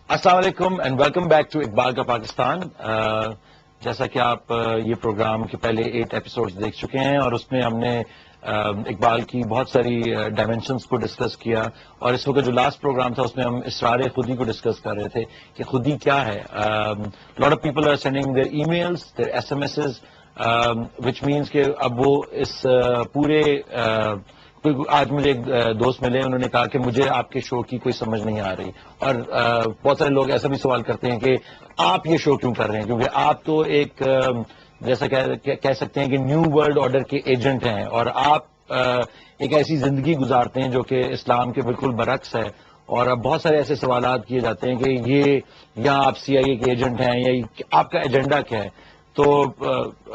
السلام علیکم and welcome back to Iqbal کا پاکستان. جیسا کہ آپ یہ پروگرام کے پہلے 8 ایپیسوڈز دیکھ چکے ہیں اور اس میں ہم نے اقبال کی بہت ساری ڈائمینشنز کو ڈسکس کیا, اور اس وقت جو لاسٹ پروگرام تھا اس میں ہم اسرار خودی کو ڈسکس کر رہے تھے کہ خودی کیا ہے. Lot of people are sending their emails, their SMSes, which means کہ اب وہ اس پورے آج مجھے ایک دوست ملے, انہوں نے کہا کہ مجھے آپ کے شو کی کوئی سمجھ نہیں آ رہی, اور بہت سارے لوگ ایسا بھی سوال کرتے ہیں کہ آپ یہ شو کیوں کر رہے ہیں, کیونکہ آپ تو ایک جیسا کہہ سکتے ہیں کہ نیو ورلڈ آرڈر کے ایجنٹ ہیں, اور آپ ایک ایسی زندگی گزارتے ہیں جو کہ اسلام کے بالکل برعکس ہے. اور اب بہت سارے ایسے سوالات کیے جاتے ہیں کہ یہ یہاں آپ سی آئی اے کے ایجنٹ ہیں یا آپ کا ایجنڈا کیا ہے. تو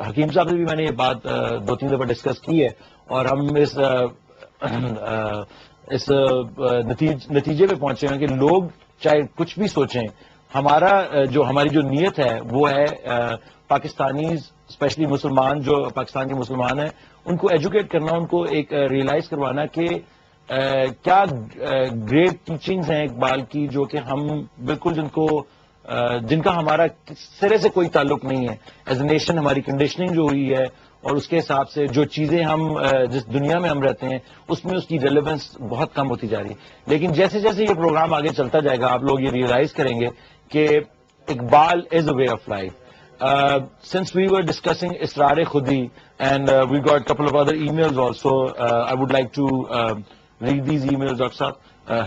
حکیم صاحب سے بھی میں نے یہ بات 2-3 دفعہ ڈسکس کی ہے, اور ہم اس نتیجے پہ پہنچے ہیں کہ لوگ چاہے کچھ بھی سوچیں, ہماری جو نیت ہے وہ ہے پاکستانی اسپیشلی مسلمان جو پاکستان کے مسلمان ہیں ان کو ایجوکیٹ کرنا, ان کو ایک ریئلائز کروانا کہ کیا گریٹ ٹیچنگز ہیں اقبال کی جو کہ ہم بالکل جن کا ہمارا سرے سے کوئی تعلق نہیں ہے. ایز اے نیشن ہماری کنڈیشننگ جو ہوئی ہے اور اس کے حساب سے جو چیزیں ہم جس دنیا میں ہم رہتے ہیں اس میں اس کی ریلیونس بہت کم ہوتی جا رہی ہے. لیکن جیسے جیسے یہ پروگرام آگے چلتا جائے گا آپ لوگ یہ ریئلائز کریں گے کہ Iqbal is a way of life. Since we were discussing Asrar Khudi and we got couple of other email also, I would like to read these email. Doctor sahib,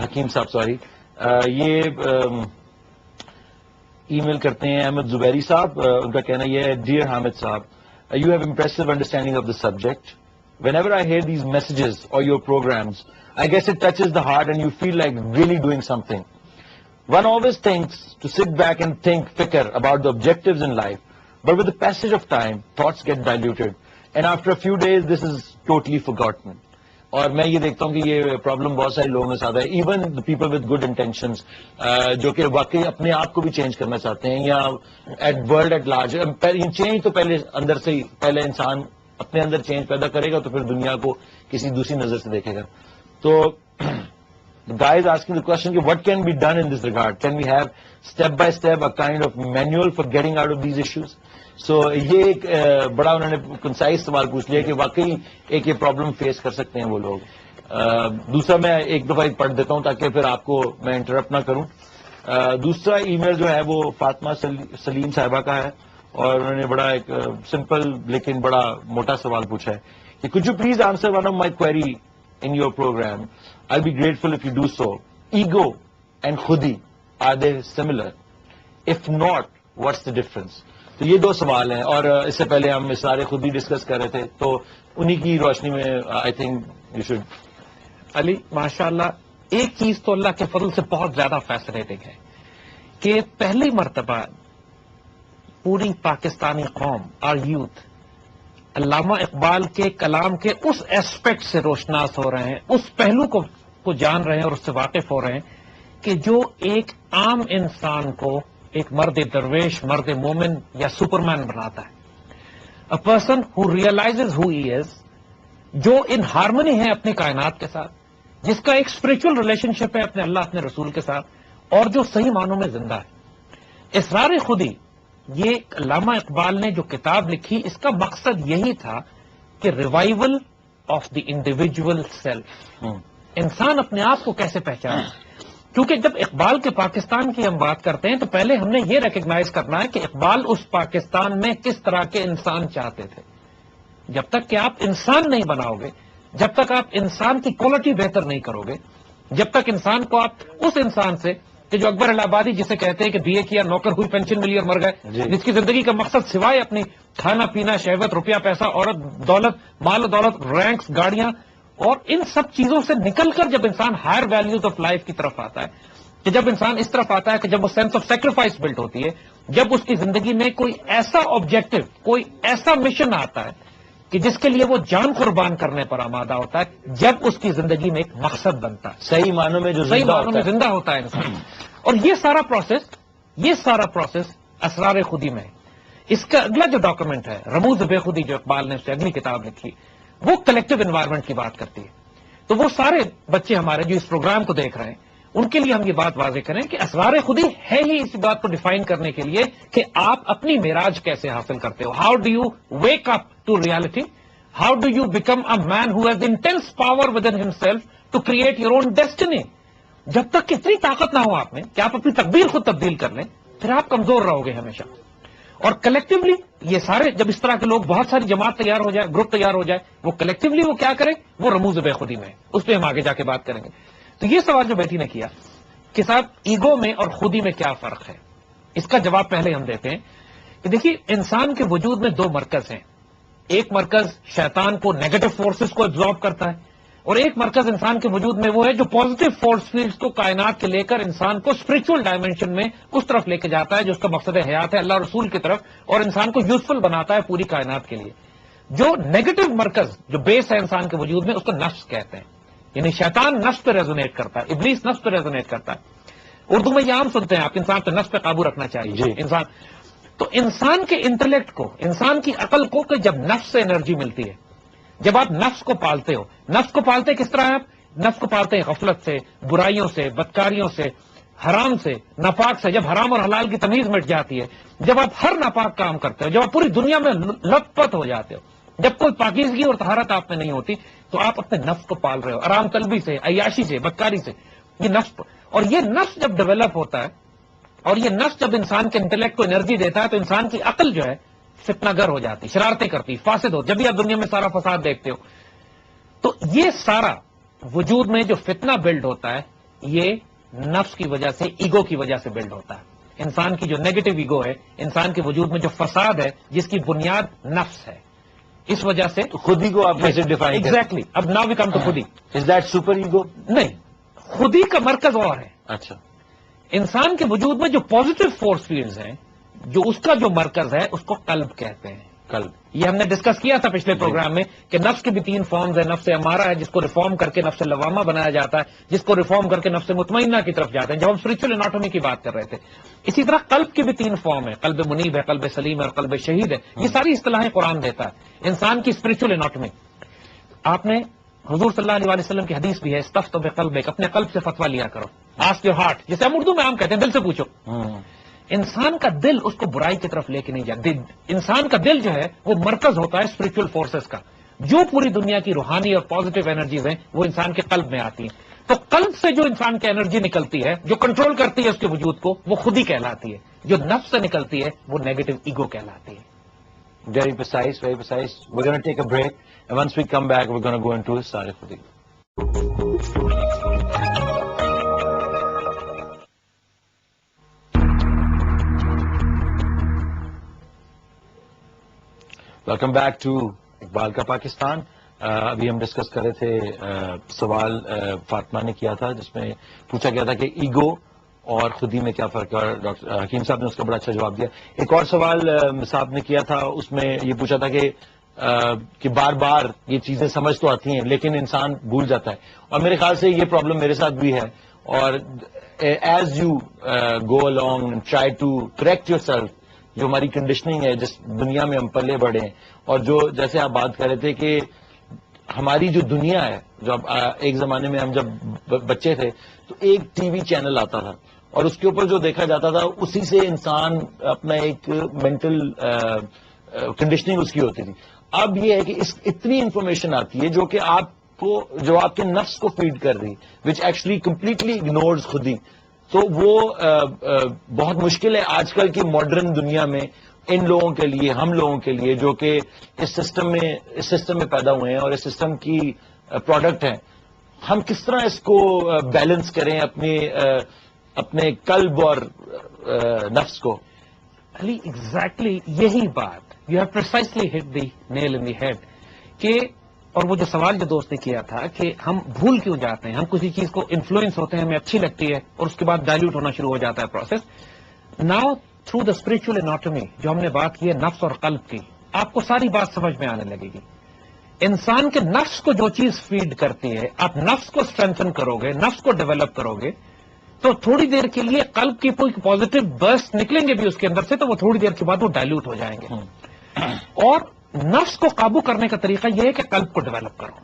Hakeem صاحب سوری, یہ ای میل کرتے ہیں احمد زبیری صاحب. ان کا کہنا یہ ہے, ڈیئر حامد صاحب, you have impressive understanding of the subject. Whenever I hear these messages or your programs, I guess it touches the heart and you feel like really doing something. One always thinks to sit back and think fikr about the objectives in life, but with the passage of time, thoughts get diluted, and after a few days, this is totally forgotten. اور میں یہ دیکھتا ہوں کہ یہ problem بہت سارے لوگوں کے ساتھ ہے, even the people with good intentions جو کہ واقعی اپنے آپ کو بھی چینج کرنا چاہتے ہیں یا at world at large. Change تو پہلے اندر سے ہی, پہلے انسان اپنے اندر چینج پیدا کرے گا تو پھر دنیا کو کسی دوسری نظر سے دیکھے گا. تو guy is asking the question کہ what can be done in this regard? Can we have step by step a kind of manual for getting out of these issues? سو یہ ایک بڑا انہوں نے کنسائز سوال پوچھ لیا کہ واقعی ایک یہ پرابلم فیس کر سکتے ہیں وہ لوگ. دوسرا میں ایک دفعہ پڑھ دیتا ہوں تاکہ پھر آپ کو میں انٹرپٹ نہ کروں. دوسرا ای میل جو ہے وہ فاطمہ سلیم صاحبہ کا ہے, اور انہوں نے بڑا ایک سمپل لیکن بڑا موٹا سوال پوچھا ہے کہ could you please answer one of my query in your program? I'll be grateful if you do so. Ego and khudi, are they similar? If not, what's the difference? تو یہ 2 سوال ہیں, اور اس سے پہلے ہم سارے خود ہی ڈسکس کر رہے تھے, تو انہی کی روشنی میں آئی تھنک یو شوڈ. علی ماشاء اللہ, ایک چیز تو اللہ کے فضل سے بہت زیادہ فیسنیٹنگ ہے کہ پہلی مرتبہ پوری پاکستانی قوم اور یوتھ علامہ اقبال کے کلام کے اس ایسپیکٹ سے روشناس ہو رہے ہیں, اس پہلو کو جان رہے ہیں اور اس سے واقف ہو رہے ہیں کہ جو ایک عام انسان کو ایک مرد درویش, مرد مومن یا سپرمین بناتا ہے. A person who realizes who he is, جو ان ہارمنی ہے اپنی کائنات کے ساتھ, جس کا ایک اسپرچل ریلیشن شپ ہے اپنے اللہ اپنے رسول کے ساتھ, اور جو صحیح معنوں میں زندہ ہے. اسرار خودی, یہ علامہ اقبال نے جو کتاب لکھی اس کا مقصد یہی تھا کہ revival of the individual self, انسان اپنے آپ کو کیسے پہچانے. کیونکہ جب اقبال کے پاکستان کی ہم بات کرتے ہیں تو پہلے ہم نے یہ ریکگنائز کرنا ہے کہ اقبال اس پاکستان میں کس طرح کے انسان چاہتے تھے. جب تک کہ آپ انسان نہیں بناؤ گے, جب تک آپ انسان کی کوالٹی بہتر نہیں کرو گے, جب تک انسان کو آپ اس انسان سے کہ جو اکبر الہ آبادی جسے کہتے ہیں کہ بی اے کیا, نوکر ہوئی, پینشن ملی اور مر گئے, جس کی زندگی کا مقصد سوائے اپنی کھانا پینا, شہوت, روپیہ پیسہ, عورت, دولت, مال و دولت, رینکس, گاڑیاں اور ان سب چیزوں سے نکل کر جب انسان ہائر ویلیوز آف لائف کی طرف آتا ہے, کہ جب انسان اس طرف آتا ہے کہ جب وہ سینس آف سیکریفائس بلڈ ہوتی ہے, جب اس کی زندگی میں کوئی ایسا آبجیکٹو, کوئی ایسا مشن آتا ہے کہ جس کے لیے وہ جان قربان کرنے پر آمادہ ہوتا ہے, جب اس کی زندگی میں ایک مقصد بنتا ہے, صحیح معنوں میں جو صحیح معنوں میں زندہ ہوتا ہے انسان. اور یہ سارا پروسیس اسرار خودی میں ہے. اس کا اگلا جو ڈاکومنٹ ہے رموز بے خودی, جو اقبال نے اس سے اگلی کتاب لکھی, وہ کلیکٹو انوائرمنٹ کی بات کرتی ہے. تو وہ سارے بچے ہمارے جو اس پروگرام کو دیکھ رہے ہیں ان کے لیے ہم یہ بات واضح کریں کہ اسرار خودی ہے ہی اس بات کو ڈیفائن کرنے کے لیے کہ آپ اپنی معراج کیسے حاصل کرتے ہو. How do you wake up to reality, how do you become a man who has intense power within himself to create your own destiny. جب تک کہ اتنی طاقت نہ ہو آپ میں کہ آپ اپنی تقدیر خود تبدیل کر لیں, پھر آپ کمزور رہو گے ہمیشہ. اور کلیکٹیولی یہ سارے, جب اس طرح کے لوگ, بہت ساری جماعت تیار ہو جائے, گروپ تیار ہو جائے, وہ کلیکٹیولی وہ کیا کریں, وہ رموز بے خودی میں, اس پہ ہم آگے جا کے بات کریں گے. تو یہ سوال جو بیٹی نے کیا کہ صاحب ایگو میں اور خودی میں کیا فرق ہے, اس کا جواب پہلے ہم دیتے ہیں کہ دیکھیے انسان کے وجود میں دو مرکز ہیں. ایک مرکز شیطان کو, نیگیٹو فورسز کو ایبزارب کرتا ہے, اور ایک مرکز انسان کے وجود میں وہ ہے جو پازیٹو فورس فیلڈز کو کائنات کے لے کر انسان کو اسپرچل ڈائمینشن میں اس طرف لے کے جاتا ہے جو اس کا مقصد حیات ہے, اللہ رسول کی طرف, اور انسان کو یوزفل بناتا ہے پوری کائنات کے لیے. جو نیگیٹو مرکز, جو بیس ہے انسان کے وجود میں, اس کو نفس کہتے ہیں. یعنی شیطان نفس پہ ریزونیٹ کرتا ہے, ابلیس نفس پہ ریزونیٹ کرتا ہے. اردو میں یہ عام سنتے ہیں آپ, انسان پہ نفس پہ قابو رکھنا چاہیے انسان. تو انسان کے انٹلیکٹ کو, انسان کی عقل کو, کہ جب نفس سے انرجی ملتی ہے, جب آپ نفس کو پالتے ہو, نفس کو پالتے کس طرح آپ نفس کو پالتے ہیں؟ غفلت سے, برائیوں سے, بدکاریوں سے, حرام سے, ناپاک سے. جب حرام اور حلال کی تمیز مٹ جاتی ہے, جب آپ ہر ناپاک کام کرتے ہو, جب آپ پوری دنیا میں لت پت ہو جاتے ہو, جب کوئی پاکیزگی اور طہارت آپ میں نہیں ہوتی, تو آپ اپنے نفس کو پال رہے ہو, آرام طلبی سے, عیاشی سے, بدکاری سے. یہ نفس, اور یہ نفس جب ڈیولپ ہوتا ہے, اور یہ نفس جب انسان کے انٹلیکٹ کو انرجی دیتا ہے, تو انسان کی عقل جو ہے فتنہ گر ہو جاتی, شرارتیں کرتی, فاسد ہو. جب بھی آپ دنیا میں سارا فساد دیکھتے ہو, تو یہ سارا وجود میں جو فتنہ بلڈ ہوتا ہے, یہ نفس کی وجہ سے, ایگو کی وجہ سے بلڈ ہوتا ہے. انسان کی جو نیگیٹو ایگو ہے, انسان کے وجود میں جو فساد ہے, جس کی بنیاد نفس ہے, اس وجہ سے. خودی کو آپ کیسے ڈیفائن کریں؟ ایگزیکٹلی. اب ناؤ وی کم ٹو خودی. Is that super ego? نہیں, خودی کا مرکز اور ہے. اچھا. انسان کے وجود میں جو پازیٹو فورس فیلڈز ہیں, جو اس کا جو مرکز ہے, اس کو قلب کہتے ہیں. قلب, یہ ہم نے ڈسکس کیا تھا پچھلے پروگرام میں کہ نفس کے بھی 3 فارمز ہیں. نفس امارہ ہے, جس کو ریفارم کر کے نفس لوامہ بنایا جاتا ہے, جس کو ریفارم کر کے نفس مطمئنہ کی طرف جاتے ہیں, جب ہم اسپرچل اناٹومی کی بات کر رہے تھے. اسی طرح قلب کی بھی 3 فارم ہے, قلب منیب ہے, قلب سلیم ہے, اور قلب شہید ہے. یہ ساری اصطلاحیں قرآن دیتا ہے انسان کی اسپرچل اناٹومی. آپ نے حضور صلی اللہ علیہ وسلم کی حدیث بھی ہے, استفتوا بقلبک, اپنے قلب سے فتویٰ لیا کرو. آسک یور ہارٹ, جسے ہم اردو میں عام کہتے ہیں, دل سے پوچھو. انسان کا دل اس کو برائی کی طرف لے کے نہیں جاتا. انسان کا دل جو ہے وہ مرکز ہوتا ہے اسپرچل فورسز کا. جو پوری دنیا کی روحانی اور پازیٹو انرجیز ہیں, وہ انسان کے قلب میں آتی ہیں. تو قلب سے جو انسان کی انرجی نکلتی ہے, جو کنٹرول کرتی ہے اس کے وجود کو, وہ خودی کہلاتی ہے. جو نفس سے نکلتی ہے, وہ نیگیٹو ایگو کہلاتی ہے. Very precise, very precise. We're going to take a break, and once we come back, we're going to go into Asrar Khudi. Welcome back to Iqbal کا پاکستان. ابھی ہم ڈسکس کر رہے تھے, سوال فاطمہ نے کیا تھا جس میں پوچھا گیا تھا کہ ایگو اور خودی میں کیا فرق ہے, اور ڈاکٹر حکیم صاحب نے اس کا بڑا اچھا جواب دیا. ایک اور سوال صاحب نے کیا تھا, اس میں یہ پوچھا تھا کہ بار بار یہ چیزیں سمجھ تو آتی ہیں لیکن انسان بھول جاتا ہے, اور میرے خیال سے یہ پرابلم میرے ساتھ بھی ہے. اور as you go along try to correct yourself, جو ہماری کنڈیشننگ ہے, جس دنیا میں ہم پلے بڑھے ہیں, اور جو جیسے آپ بات کر رہے تھے کہ ہماری جو دنیا ہے, جو ایک زمانے میں ہم جب بچے تھے تو ایک ٹی وی چینل آتا تھا, اور اس کے اوپر جو دیکھا جاتا تھا اسی سے انسان اپنا ایک مینٹل کنڈیشننگ اس کی ہوتی تھی. اب یہ ہے کہ اتنی انفارمیشن آتی ہے جو کہ آپ کو, جو آپ کے نفس کو فیڈ کر رہی, وچ ایکچولی کمپلیٹلی اگنورز خودی. تو وہ بہت مشکل ہے آج کل کی ماڈرن دنیا میں ان لوگوں کے لیے, ہم لوگوں کے لیے جو کہ اس سسٹم میں پیدا ہوئے ہیں اور اس سسٹم کی پروڈکٹ ہیں. ہم کس طرح اس کو بیلنس کریں اپنے قلب اور نفس کو؟ علی ایگزیکٹلی یہی بات, you have precisely hit the nail in the head. کہ اور وہ جو سوال جو دوست نے کیا تھا کہ ہم بھول کیوں جاتے ہیں, ہم کسی چیز کو انفلوئنس ہوتے ہیں, ہمیں اچھی لگتی ہے, اور اس کے بعد ڈائلیوٹ ہونا شروع ہو جاتا ہے process. Now through the spiritual anatomy جو ہم نے بات کی ہے نفس اور قلب کی, آپ کو ساری بات سمجھ میں آنے لگے گی. انسان کے نفس کو جو چیز فیڈ کرتی ہے, آپ نفس کو اسٹرینتھن کرو گے, نفس کو ڈیولپ کرو گے, تو تھوڑی دیر کے لیے قلب کی کوئی پازیٹو برسٹ نکلیں گے بھی اس کے اندر سے, تو وہ تھوڑی دیر کے بعد وہ ڈائلیوٹ ہو جائیں گے. اور نفس کو قابو کرنے کا طریقہ یہ ہے کہ قلب کو ڈیولپ کرو,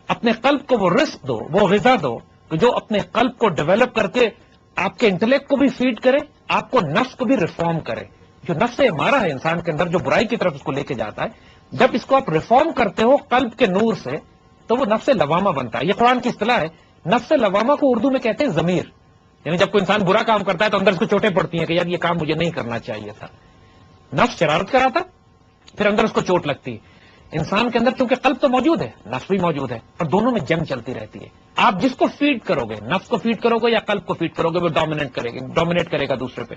اپنے قلب کو وہ رزق دو, وہ غذا دو کہ جو اپنے قلب کو ڈیولپ کر کے آپ کے انٹلیکٹ کو بھی فیڈ کرے, آپ کو نفس کو بھی ریفارم کرے. جو نفس ہمارا ہے انسان کے اندر, جو برائی کی طرف اس کو لے کے جاتا ہے, جب اس کو آپ ریفارم کرتے ہو قلب کے نور سے تو وہ نفس لوامہ بنتا ہے. یہ قرآن کی اصطلاح ہے. نفس لوامہ کو اردو میں کہتے ہیں ضمیر. یعنی جب کوئی انسان برا کام کرتا ہے تو اندر اس کو چوٹیں پڑتی ہیں کہ یار یہ کام مجھے نہیں کرنا چاہیے تھا. نفس شرارت کراتا, پھر اندر اس کو چوٹ لگتی ہے. انسان کے اندر چونکہ قلب تو موجود ہے, نفس بھی موجود ہے, اور دونوں میں جنگ چلتی رہتی ہے. آپ جس کو فیڈ کرو گے, نفس کو فیڈ کرو گے یا قلب کو فیڈ کرو گے, وہ ڈومینیٹ کرے گا دوسرے پہ.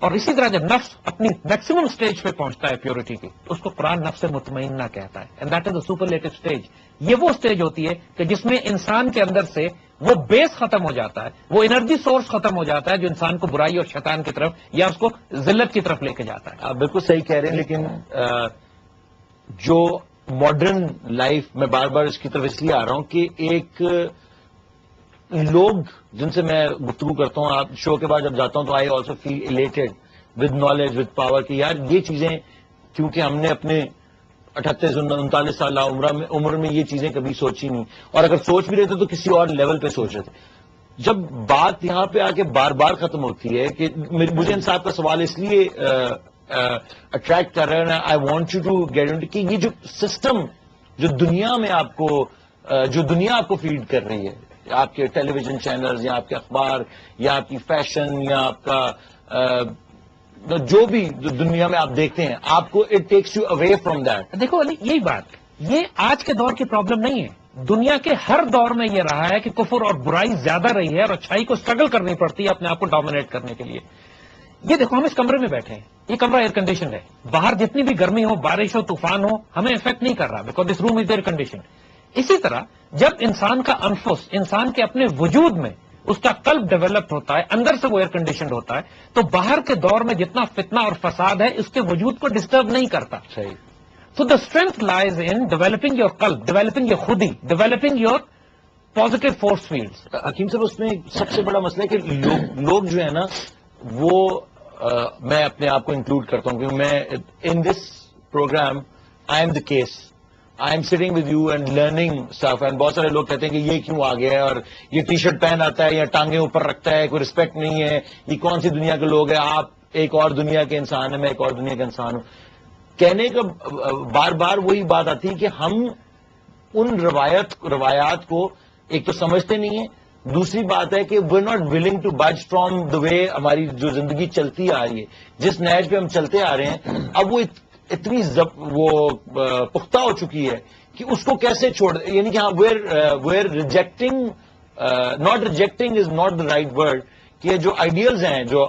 اور اسی طرح جب نفس اپنی میکسیمم سٹیج پہ پہنچتا ہے پیورٹی کی, اس کو قرآن نفس مطمئنہ کہتا ہے. And that is the superlative stage. یہ وہ سٹیج ہوتی ہے کہ جس میں انسان کے اندر سے وہ بیس ختم ہو جاتا ہے, وہ انرجی سورس ختم ہو جاتا ہے جو انسان کو برائی اور شیطان کی طرف یا اس کو ذلت کی طرف لے کے جاتا ہے. آپ بالکل صحیح کہہ رہے ہیں, لیکن جو ماڈرن لائف میں بار بار اس کی طرف اس لیے آ رہا ہوں کہ ایک لوگ جن سے میں گفتگو کرتا ہوں, آپ شو کے بعد جب جاتا ہوں تو I also feel elated with knowledge with power کہ یار یہ چیزیں کیونکہ ہم نے اپنے 38-39 سال عمر میں یہ چیزیں کبھی سوچی نہیں, اور اگر سوچ بھی رہے تھے تو کسی اور لیول پہ سوچ رہے تھے. جب بات یہاں پہ آ کے بار بار ختم ہوتی ہے کہ مجھے ان صاحب کا سوال اس لیے اٹریکٹ کر رہے ہیں, I want you to get into کہ یہ جو سسٹم جو دنیا میں آپ کو فیڈ کر رہی ہے, آپ کے ٹیلی ویژن چینلز یا آپ کے اخبار یا آپ کی فیشن یا آپ کا جو بھی دنیا میں آپ دیکھتے ہیں, آپ کو it takes you away from that. دیکھو علی, یہی بات, یہ آج کے دور کی پرابلم نہیں ہے. دنیا کے ہر دور میں یہ رہا ہے کہ کفر اور برائی زیادہ رہی ہے اور اچھائی کو اسٹرگل کرنی پڑتی ہے اپنے آپ کو ڈومینیٹ کرنے کے لیے. یہ دیکھو, ہم اس کمرے میں بیٹھے ہیں, یہ کمرہ ایئر کنڈیشن ہے. باہر جتنی بھی گرمی ہو, بارش ہو, طوفان ہو, ہمیں افیکٹ نہیں کر رہا because this room is air condition. اسی طرح جب انسان کا انفس, انسان کے اپنے وجود میں اس کا قلب ڈیولپ ہوتا ہے, اندر سے وہ ایئر کنڈیشنڈ ہوتا ہے, تو باہر کے دور میں جتنا فتنہ اور فساد ہے اس کے وجود کو ڈسٹرب نہیں کرتا. صحیح. So the strength lies in developing your qalb, developing your khudi, developing your positive force fields. حکیم صاحب, اس میں سب سے بڑا مسئلہ ہے کہ لوگ جو ہے نا وہ میں اپنے آپ کو انکلوڈ کرتا ہوں کیونکہ میں in this program I am the case, I am sitting with you and learning stuff. And بہت سارے لوگ کہتے ہیں کہ یہ کیوں آ گیا ہے, اور یہ ٹی شرٹ پہن آتا ہے یا ٹانگیں اوپر رکھتا ہے, کوئی رسپیکٹ نہیں ہے, یہ کون سی دنیا کے لوگ ہیں, آپ ایک اور دنیا کے انسان ہیں, میں ایک اور دنیا کا انسان ہوں. کہنے کا بار بار وہی بات آتی ہے کہ ہم ان روایات کو ایک تو سمجھتے نہیں ہیں, دوسری بات ہے کہ وی ناٹ ولنگ ٹو بج فرام دا وے ہماری جو زندگی چلتی آ رہی ہے, جس نہج پہ ہم چلتے آ رہے ہیں, اب وہ اتنی پختہ ہو چکی ہے کہ اس کو کیسے چھوڑ, یعنی کہ ہاں where rejecting, not rejecting is not the right word, کہ جو آئیڈیلز ہیں جو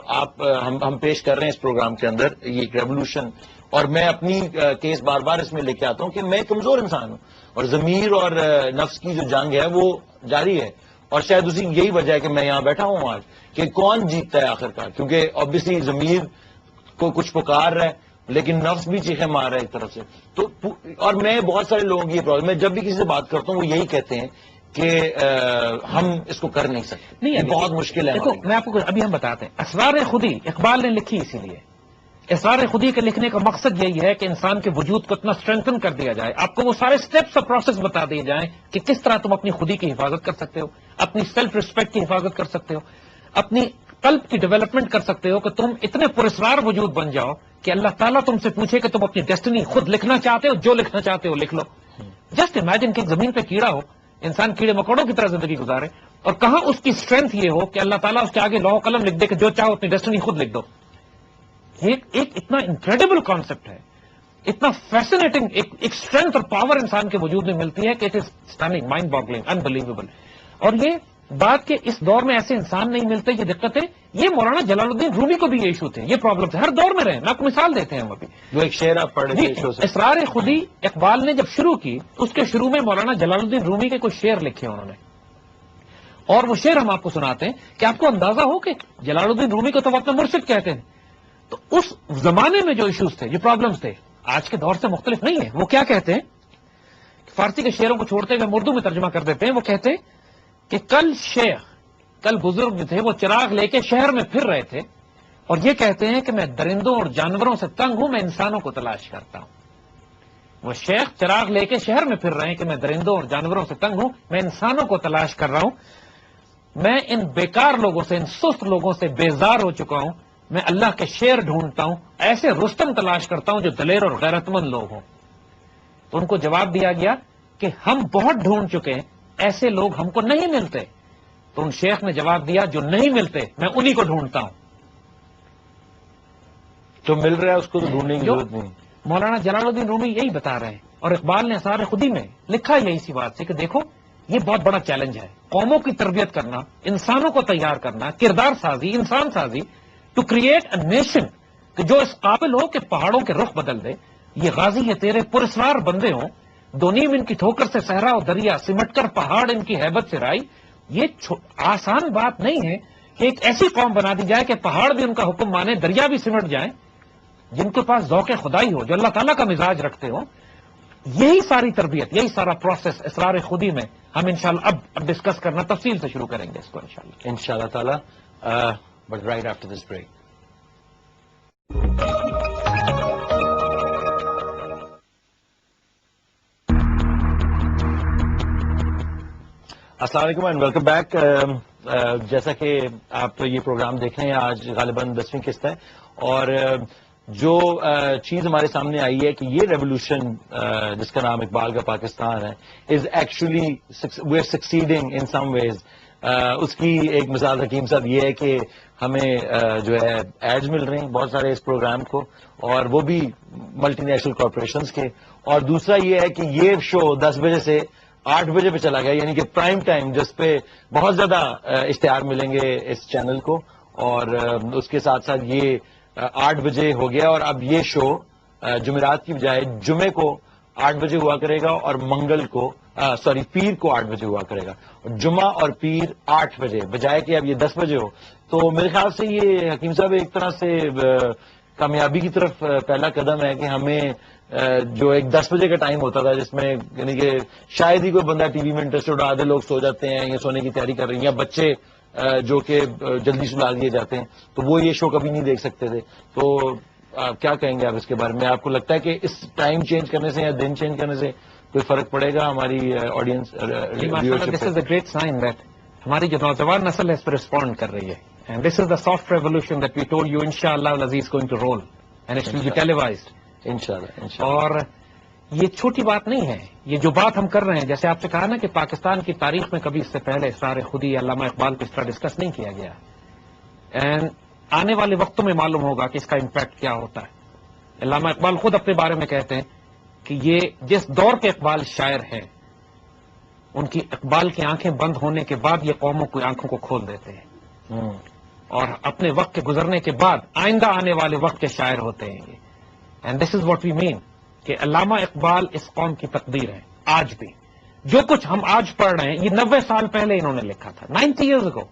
ہم پیش کر رہے ہیں اس پروگرام کے اندر, یہ ایک ریولیوشن. اور میں اپنی کیس بار بار اس میں لے کے آتا ہوں کہ میں کمزور انسان ہوں, اور ضمیر اور نفس کی جو جنگ ہے وہ جاری ہے, اور شاید اسی یہی وجہ ہے کہ میں یہاں بیٹھا ہوں آج, کہ کون جیتتا ہے آخر کار, کیونکہ آبویسلی ضمیر کو کچھ پکار رہا ہے لیکن نفس بھی چیخیں مار رہا ہے ایک طرف سے. تو اور میں بہت سارے لوگوں کی یہ پرابلم, میں جب بھی کسی سے بات کرتا ہوں وہ یہی کہتے ہیں کہ ہم اس کو کر نہیں سکتے, نہیں بہت مشکل ہے. دیکھو میں آپ کو ابھی ہم بتاتے ہیں, اسرار خودی اقبال نے لکھی اسی لیے. اسرار خودی کے لکھنے کا مقصد یہی ہے کہ انسان کے وجود کو اتنا اسٹرینتھن کر دیا جائے, آپ کو وہ سارے اسٹیپس اور پروسیس بتا دیے جائیں کہ کس طرح تم اپنی خودی کی حفاظت کر سکتے ہو, اپنی سیلف ریسپیکٹ کی حفاظت کر سکتے ہو, اپنی قلب کی ڈیولپمنٹ کر سکتے ہو, کہ تم اتنے پراسرار وجود بن جاؤ کہ اللہ تعالیٰ تم سے پوچھے کہ تم اپنی ڈیسٹنی خود لکھنا چاہتے ہو, جو لکھنا چاہتے ہو لکھ لو. جسٹ امیجن کہ زمین پہ کیڑا ہو, انسان کیڑے مکوڑوں کی طرح زندگی گزارے, اور کہاں اس کی اسٹرینتھ یہ ہو کہ اللہ تعالیٰ اس کے آگے لوح قلم لکھ دے کہ جو چاہو اپنی ڈیسٹنی خود لکھ دو. ایک اتنا انکریڈیبل کانسیپٹ ہے, اتنا فیسنیٹنگ ایک اسٹرینتھ اور پاور انسان کے وجود میں ملتی ہے کہ it is stunning, mind boggling, unbelievable. اور یہ بات کہ اس دور میں ایسے انسان نہیں ملتے, یہ دقتیں, یہ مولانا جلال الدین رومی کو بھی یہ ایشو تھے, یہ پرابلم تھے, ہر دور میں رہے. میں آپ کو مثال دیتے ہیں ہم ابھی جو ایک شعر آپ پڑھ رہے تھے, اسرار خودی اقبال نے جب شروع کی, اس کے شروع میں مولانا جلال الدین رومی کے کچھ شعر لکھے انہوں نے, اور وہ شعر ہم آپ کو سناتے ہیں کہ آپ کو اندازہ ہو کہ جلال الدین رومی کو تو وہ اپنا مرشد کہتے ہیں. تو اس زمانے میں جو ایشوز تھے, جو پرابلمز تھے, آج کے دور سے مختلف نہیں ہے. وہ کیا کہتے ہیں, فارسی کے شعروں کو چھوڑتے ہوئے ہم اردو میں ترجمہ کر دیتے ہیں. وہ کہتے ہیں کہ کل بزرگ جو تھے وہ چراغ لے کے شہر میں پھر رہے تھے, اور یہ کہتے ہیں کہ میں درندوں اور جانوروں سے تنگ ہوں, میں انسانوں کو تلاش کرتا ہوں. وہ شیخ چراغ لے کے شہر میں پھر رہے ہیں کہ میں درندوں اور جانوروں سے تنگ ہوں, میں انسانوں کو تلاش کر رہا ہوں. میں ان بیکار لوگوں سے، ان سست لوگوں سے بیزار ہو چکا ہوں. میں اللہ کے شیر ڈھونڈتا ہوں، ایسے رستم تلاش کرتا ہوں جو دلیر اور غیرت مند لوگ ہوں. تو ان کو جواب دیا گیا کہ ہم بہت ڈھونڈ چکے ہیں، ایسے لوگ ہم کو نہیں ملتے. تو ان شیخ نے جواب دیا جو نہیں ملتے میں انہی کو ڈھونڈتا ہوں. جو مل رہا ہے اس کو تو ڈھونڈنے کی ضرورت نہیں. مولانا جلال الدین رومی یہی بتا رہے ہیں، اور اقبال نے اسرار خودی میں لکھا یہی سی بات سے کہ دیکھو یہ بہت بڑا چیلنج ہے، قوموں کی تربیت کرنا، انسانوں کو تیار کرنا، کردار سازی، انسان سازی، ٹو کریٹ اے نیشن کہ جو اس قابل ہو کہ پہاڑوں کے رخ بدل دے. یہ غازی یہ تیرے پراسرار بندے ہوں، دو نیم ان کی ٹھوکر سے صحرا و دریا، سمٹ کر پہاڑ ان کی ہیبت سے رائی. یہ آسان بات نہیں ہے کہ ایک ایسی قوم بنا دی جائے کہ پہاڑ بھی ان کا حکم مانے، دریا بھی سمٹ جائیں، جن کے پاس ذوق خدائی ہو، جو اللہ تعالیٰ کا مزاج رکھتے ہو. یہی ساری تربیت، یہی سارا پروسیس اسرار خودی میں ہم انشاءاللہ اب ڈسکس کرنا تفصیل سے شروع کریں گے اس کو انشاءاللہ. انشاءاللہ تعالیٰ. But right after this break. السلام علیکم اینڈ ویلکم بیک. جیسا کہ آپ یہ پروگرام دیکھ رہے ہیں، آج غالباً 10ویں قسط ہے، اور جو چیز ہمارے سامنے آئی ہے کہ یہ ریولوشن جس کا نام اقبال کا پاکستان ہے is actually we are succeeding in some ways. اس کی ایک مثال حکیم صاحب یہ ہے کہ ہمیں جو ہے ایڈز مل رہے ہیں بہت سارے اس پروگرام کو، اور وہ بھی ملٹی نیشنل کارپوریشنز کے. اور دوسرا یہ ہے کہ یہ شو 10 بجے سے 8 بجے پہ چلا گیا، یعنی کہ پرائم ٹائم جس پہ بہت زیادہ اشتہار ملیں گے اس چینل کو. اور اس کے ساتھ ساتھ یہ 8 بجے ہو گیا، اور اب یہ شو جمعرات کی بجائے جمعے کو 8 بجے ہوا کرے گا، اور منگل کو پیر کو 8 بجے ہوا کرے گا. جمعہ اور پیر 8 بجے بجائے کہ اب یہ 10 بجے ہو. تو میرے خیال سے یہ حکیم صاحب ایک طرح سے کامیابی کی طرف پہلا قدم ہے کہ ہمیں جو ایک 10 بجے کا ٹائم ہوتا تھا جس میں یعنی کہ شاید ہی کوئی بندہ ٹی وی میں انٹرسٹ اٹھا دے، لوگ سو جاتے ہیں یا سونے کی تیاری کر رہے ہیں، یا بچے جو کہ جلدی سلا دیے جاتے ہیں، تو وہ یہ شو کبھی نہیں دیکھ سکتے تھے. تو کیا کہیں گے آپ اس کے بارے میں؟ آپ کو لگتا ہے کہ اس ٹائم چینج کرنے سے یا دن چینج کرنے سے کوئی فرق پڑے گا ہماری audience? This is a great sign that ہماری جو نوجوان نسل ہے اس پہ رسپونڈ کر رہی ہے. And this is the soft revolution that we told you انشاءاللہ العزیز going to roll and it will be televised انشاءاللہ. اور یہ چھوٹی بات نہیں ہے، یہ جو بات ہم کر رہے ہیں، جیسے آپ سے کہا نا کہ پاکستان کی تاریخ میں کبھی اس سے پہلے اسرار خودی یا علامہ اقبال کو اس طرح ڈسکس نہیں کیا گیا. اینڈ آنے والے وقتوں میں معلوم ہوگا کہ اس کا امپیکٹ کیا ہوتا ہے. علامہ اقبال خود اپنے بارے میں کہتے ہیں کہ یہ جس دور کے اقبال شاعر ہیں، ان کی اقبال کی آنکھیں بند ہونے کے بعد یہ قوموں کی آنکھوں کو کھول دیتے ہیں، اور اپنے وقت کے گزرنے کے بعد آئندہ آنے والے وقت کے شاعر ہوتے ہیں یہ. And this is what we مین کہ علامہ اقبال اس قوم کی تقدیر ہے. آج بھی جو کچھ ہم آج پڑھ رہے ہیں یہ 90 سال پہلے انہوں نے لکھا تھا، 90 ایئرز اگو.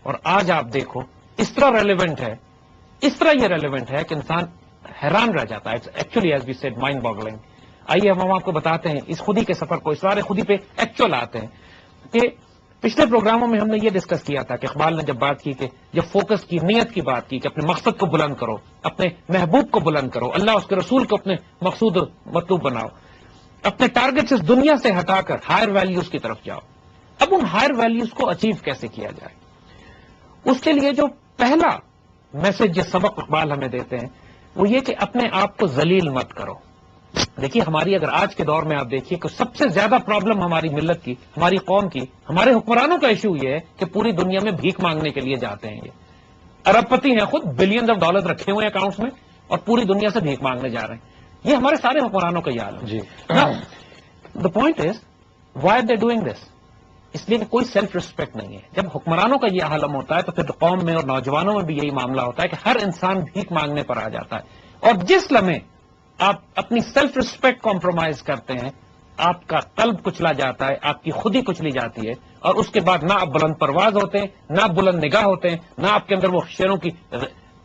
اور آج آپ دیکھو اس طرح ریلیونٹ ہے، اس طرح یہ ریلیونٹ ہے کہ انسان حیران رہ جاتا ہے. Actually as we said mind boggling. آئیے ہم آپ کو بتاتے ہیں اس خودی کے سفر کو، اسرار خودی پہ ایکچوئل آتے ہیں. کہ پچھلے پروگراموں میں ہم نے یہ ڈسکس کیا تھا کہ اقبال نے جب بات کی کہ جب فوکس کی، نیت کی بات کی کہ اپنے مقصد کو بلند کرو، اپنے محبوب کو بلند کرو، اللہ اس کے رسول کو اپنے مقصود مطلوب بناؤ، اپنے ٹارگٹ اس دنیا سے ہٹا کر ہائر ویلیوز کی طرف جاؤ. اب ان ہائر ویلیوز کو اچیو کیسے کیا جائے؟ اس کے لیے جو پہلا میسج، یہ سبق اقبال ہمیں دیتے ہیں وہ یہ کہ اپنے آپ کو ذلیل مت کرو. دیکھیے ہماری اگر آج کے دور میں آپ دیکھیے کہ سب سے زیادہ پرابلم ہماری ملت کی، ہماری قوم کی، ہمارے حکمرانوں کا ایشو یہ ہے کہ پوری دنیا میں بھیک مانگنے کے لیے جاتے ہیں. یہ ارب پتی ہیں، خود بلینز آف ڈالر رکھے ہوئے ہیں اکاؤنٹس میں، اور پوری دنیا سے بھیک مانگنے جا رہے ہیں. یہ ہمارے سارے حکمرانوں کا حال ہے. جی. The point is why they doing this? اس لیے کہ کوئی سیلف ریسپیکٹ نہیں ہے. جب حکمرانوں کا یہ عالم ہوتا ہے تو پھر قوم میں اور نوجوانوں میں بھی یہی معاملہ ہوتا ہے کہ ہر انسان بھیک مانگنے پر آ جاتا ہے. اور جس لمحے آپ اپنی سیلف ریسپیکٹ کمپرومائز کرتے ہیں، آپ کا قلب کچلا جاتا ہے، آپ کی خودی کچلی جاتی ہے، اور اس کے بعد نہ آپ بلند پرواز ہوتے ہیں، نہ آپ بلند نگاہ ہوتے ہیں، نہ آپ کے اندر وہ شیروں کی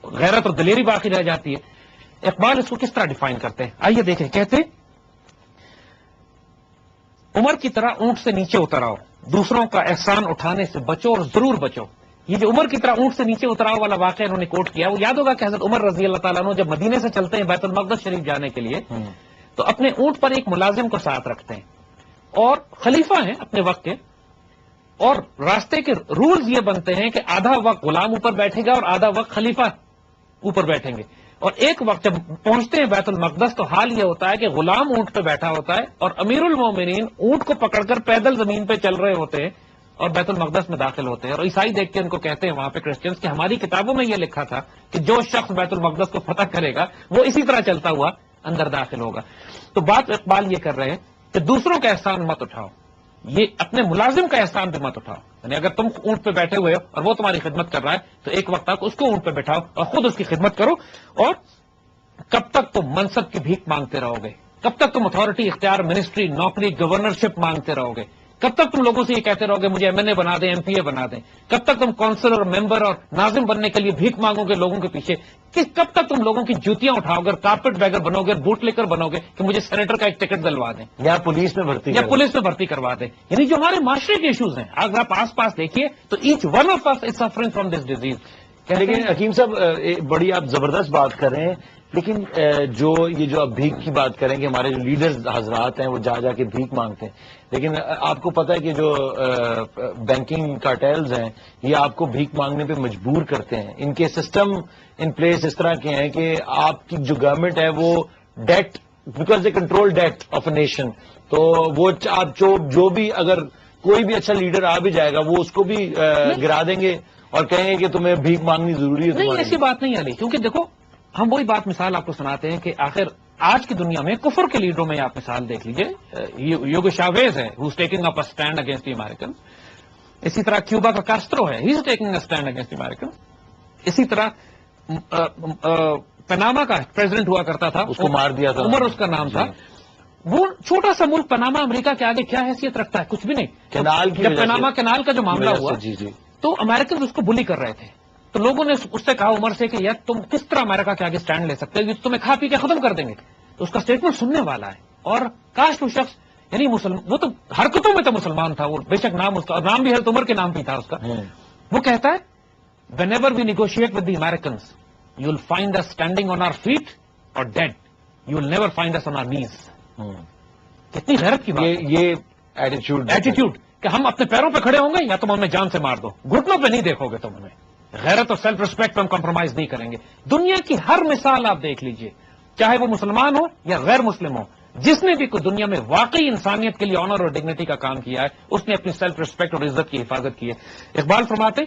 غیرت اور دلیری باقی رہ جاتی ہے. اقبال اس کو کس طرح ڈیفائن کرتے ہیں؟ آئیے دیکھیں. کہتے ہیں عمر کی طرح اونٹ سے نیچے اتر آؤ، دوسروں کا احسان اٹھانے سے بچو اور ضرور بچو. یہ جو عمر کی طرح اونٹ سے نیچے اتراؤ والا واقعہ انہوں نے کوٹ کیا، وہ یاد ہوگا کہ حضرت عمر رضی اللہ تعالیٰ عنہ جب مدینے سے چلتے ہیں بیت المقدس شریف جانے کے لیے، تو اپنے اونٹ پر ایک ملازم کو ساتھ رکھتے ہیں، اور خلیفہ ہیں اپنے وقت کے، اور راستے کے رولز یہ بنتے ہیں کہ آدھا وقت غلام اوپر بیٹھے گا اور آدھا وقت خلیفہ اوپر بیٹھیں گے. اور ایک وقت جب پہنچتے ہیں بیت المقدس تو حال یہ ہوتا ہے کہ غلام اونٹ پہ بیٹھا ہوتا ہے اور امیر المومنین اونٹ کو پکڑ کر پیدل زمین پہ چل رہے ہوتے ہیں اور بیت المقدس میں داخل ہوتے ہیں. اور عیسائی دیکھ کے ان کو کہتے ہیں وہاں پہ کرسچنس کہ ہماری کتابوں میں یہ لکھا تھا کہ جو شخص بیت المقدس کو فتح کرے گا وہ اسی طرح چلتا ہوا اندر داخل ہوگا. تو بات اقبال یہ کر رہے ہیں کہ دوسروں کا احسان مت اٹھاؤ, یہ اپنے ملازم کا احسان بھی مت اٹھاؤ. یعنی اگر تم اونٹ پہ بیٹھے ہوئے ہو اور وہ تمہاری خدمت کر رہا ہے تو ایک وقت تک اس کو اونٹ پہ بیٹھاؤ اور خود اس کی خدمت کرو. اور کب تک تم منصب کی بھیک مانگتے رہو گے؟ کب تک تم اتھارٹی, اختیار, منسٹری, نوکری, گورنرشپ مانگتے رہو گے؟ کب تک تم لوگوں سے یہ کہتے رہو گے مجھے MNA بنا دیں, MPA بنا دیں؟ کب تک تم کونسلر اور ممبر اور ناظم بننے کے لیے بھیک مانگو گے لوگوں کے پیچھے؟ کب تک تم لوگوں کی جوتیاں اٹھاؤ گے, کارپیٹ بیگر بنو گے, بوٹ لے کر بنو گے کہ مجھے سینیٹر کا ایک ٹکٹ دلوا دیں یا پولیس میں بھرتی کروا دیں؟ یعنی جو ہمارے معاشرے کے ایشوز ہیں اگر آپ آس پاس دیکھیے تو each one of us is suffering from this disease. لیکن حکیم صاحب بڑی آپ زبردست بات کر رہے ہیں, لیکن جو آپ بھیک کی بات کریں کہ ہمارے جو لیڈرز حضرات ہیں وہ جا جا کے بھیک مانگتے ہیں, لیکن آپ کو پتہ ہے کہ جو بینکنگ کارٹیلز ہیں یہ آپ کو بھیک مانگنے پہ مجبور کرتے ہیں. ان کے سسٹم ان پلیس اس طرح کے ہیں کہ آپ کی جو گورنمنٹ ہے وہ debt, because they control debt of a nation, تو وہ آپ جو بھی اگر کوئی بھی اچھا لیڈر آ بھی جائے گا وہ اس کو بھی گرا دیں گے اور کہیں گے کہ تمہیں بھیک مانگنی ضروری ہے. نہیں, ایسی بات نہیں علی, کیونکہ دیکھو ہم وہی بات مثال آپ کو سناتے ہیں کہ آخر آج کی دنیا میں کفر کے لیڈروں میں آپ مثال دیکھ لیجئے, یوگو شاویز ہے who's taking up a stand against the Americans. اسی طرح کیوبا کا کاسٹرو ہے, he's taking a stand against the Americans. اسی طرح پناما کا پریزیڈنٹ ہوا کرتا تھا, اس کو مار دیا تھا, عمر اس کا نام تھا. وہ چھوٹا سا ملک پناما امریکہ کے آگے کیا حیثیت رکھتا ہے؟ کچھ بھی نہیں. جب پناما کینال کا جو معاملہ ہوا تو امریکن اس کو بلی کر رہے تھے, تو لوگوں نے اس سے کہا عمر سے کہ یار تم کس طرح امریکہ کے آگے سٹینڈ لے سکتے ہو, یہ تمہیں کھا پی کے ختم کر دیں گے. تو اس کا اسٹیٹمنٹ سننے والا ہے. اور کاش وہ شخص, یعنی وہ تو حرکتوں میں تو مسلمان تھا, وہ بے شک نام اس کا نام بھی حضرت عمر کے نام بھی تھا اس کا. وہ کہتا ہے whenever we negotiate with the Americans you will find us standing on our feet or dead, you will never find us on our knees. کتنی غیرت کی بات, یہ ایٹیٹیوڈ کہ ہم اپنے پیروں پہ کھڑے ہوں گے یا تم ہمیں جان سے مار دو, گھٹنوں پہ نہیں دیکھو گے تم ہمیں. غیرت اور سیلف ریسپیکٹ پہ ہم کمپرومائز نہیں کریں گے. دنیا کی ہر مثال آپ دیکھ لیجئے, چاہے وہ مسلمان ہو یا غیر مسلم ہو, جس نے بھی کوئی دنیا میں واقعی انسانیت کے لیے آنر اور ڈگنیٹی کا کام کیا ہے اس نے اپنی سیلف ریسپیکٹ اور عزت کی حفاظت کی ہے. اقبال فرماتے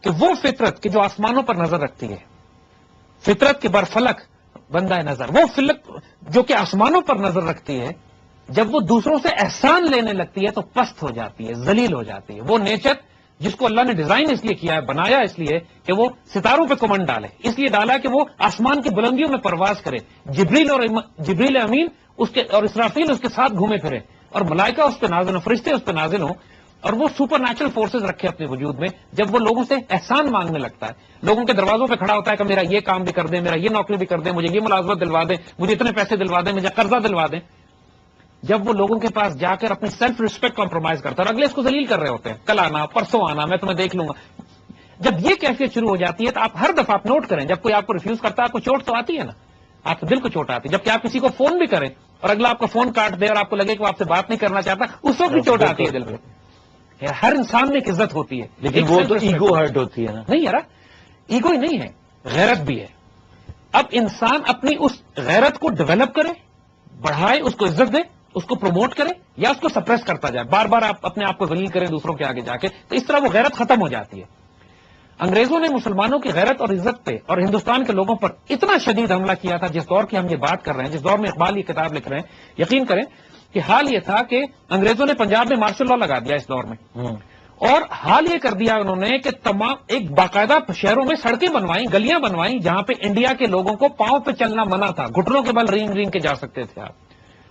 کہ وہ فطرت کہ جو آسمانوں پر نظر رکھتی ہے, فطرت کے برفلک بندہ نظر, وہ فلک جو کہ آسمانوں پر نظر رکھتی ہے, جب وہ دوسروں سے احسان لینے لگتی ہے تو پست ہو جاتی ہے, ذلیل ہو جاتی ہے. وہ نیچر جس کو اللہ نے ڈیزائن اس لیے کیا ہے, بنایا اس لیے کہ وہ ستاروں پہ کمنڈ ڈالے, اس لیے ڈالا کہ وہ آسمان کی بلندیوں میں پرواز کرے, جبریل امین اس کے اور اسرافیل اس کے ساتھ گھومے پھرے, اور ملائکہ اس پہ نازل ہو, فرشتے اس پہ نازل ہوں, اور وہ سپر نیچرل فورسز رکھے اپنے وجود میں. جب وہ لوگوں سے احسان مانگنے لگتا ہے, لوگوں کے دروازوں پہ کھڑا ہوتا ہے کہ میرا یہ کام بھی کر دیں, میرا یہ نوکری بھی کر دیں, مجھے یہ ملازمت دلوا دیں, مجھے اتنے پیسے دلوا دیں, مجھے قرضہ دلوا دیں. جب وہ لوگوں کے پاس جا کر اپنی سیلف ریسپیکٹ کمپرومائز کرتا ہے اور اگلے اس کو ذلیل کر رہے ہوتے ہیں, کل آنا, پرسوں آنا, میں تمہیں دیکھ لوں گا. جب یہ کیفیت شروع ہو جاتی ہے تو آپ ہر دفعہ آپ نوٹ کریں, جب کوئی آپ کو ریفیوز کرتا ہے آپ کو چوٹ تو آتی ہے نا, آپ کے دل کو چوٹ آتی ہے. جبکہ آپ کسی کو فون بھی کریں اور اگلا آپ کا فون کاٹ دے اور آپ کو لگے کہ وہ آپ سے بات نہیں کرنا چاہتا, اس وقت بھی چوٹ آتی ہے دل پہ. ہر انسان میں ایک عزت ہوتی ہے, لیکن وہ تو ایگو ہرٹ ہوتی ہے نا. نہیں یار, ایگو ہی نہیں ہے, غیرت بھی ہے. اب انسان اپنی اس غیرت کو ڈیولپ کرے, بڑھائے, اس کو عزت دے, اس کو پروموٹ کرے, یا اس کو سپریس کرتا جائے, بار بار آپ اپنے آپ کو ذلیل کریں دوسروں کے آگے جا کے, تو اس طرح وہ غیرت ختم ہو جاتی ہے. انگریزوں نے مسلمانوں کی غیرت اور عزت پہ اور ہندوستان کے لوگوں پر اتنا شدید حملہ کیا تھا, جس دور کی ہم یہ بات کر رہے ہیں, جس دور میں اقبال یہ کتاب لکھ رہے ہیں. یقین کریں کہ حال یہ تھا کہ انگریزوں نے پنجاب میں مارشل لا لگا دیا اس دور میں, اور حال یہ کر دیا انہوں نے کہ تمام ایک باقاعدہ شہروں میں سڑکیں بنوائیں, گلیاں بنوائیں, جہاں پہ انڈیا کے لوگوں کو پاؤں پہ چلنا منع تھا, گھٹنوں کے بل رینگ رینگ کے جا سکتے تھے آپ.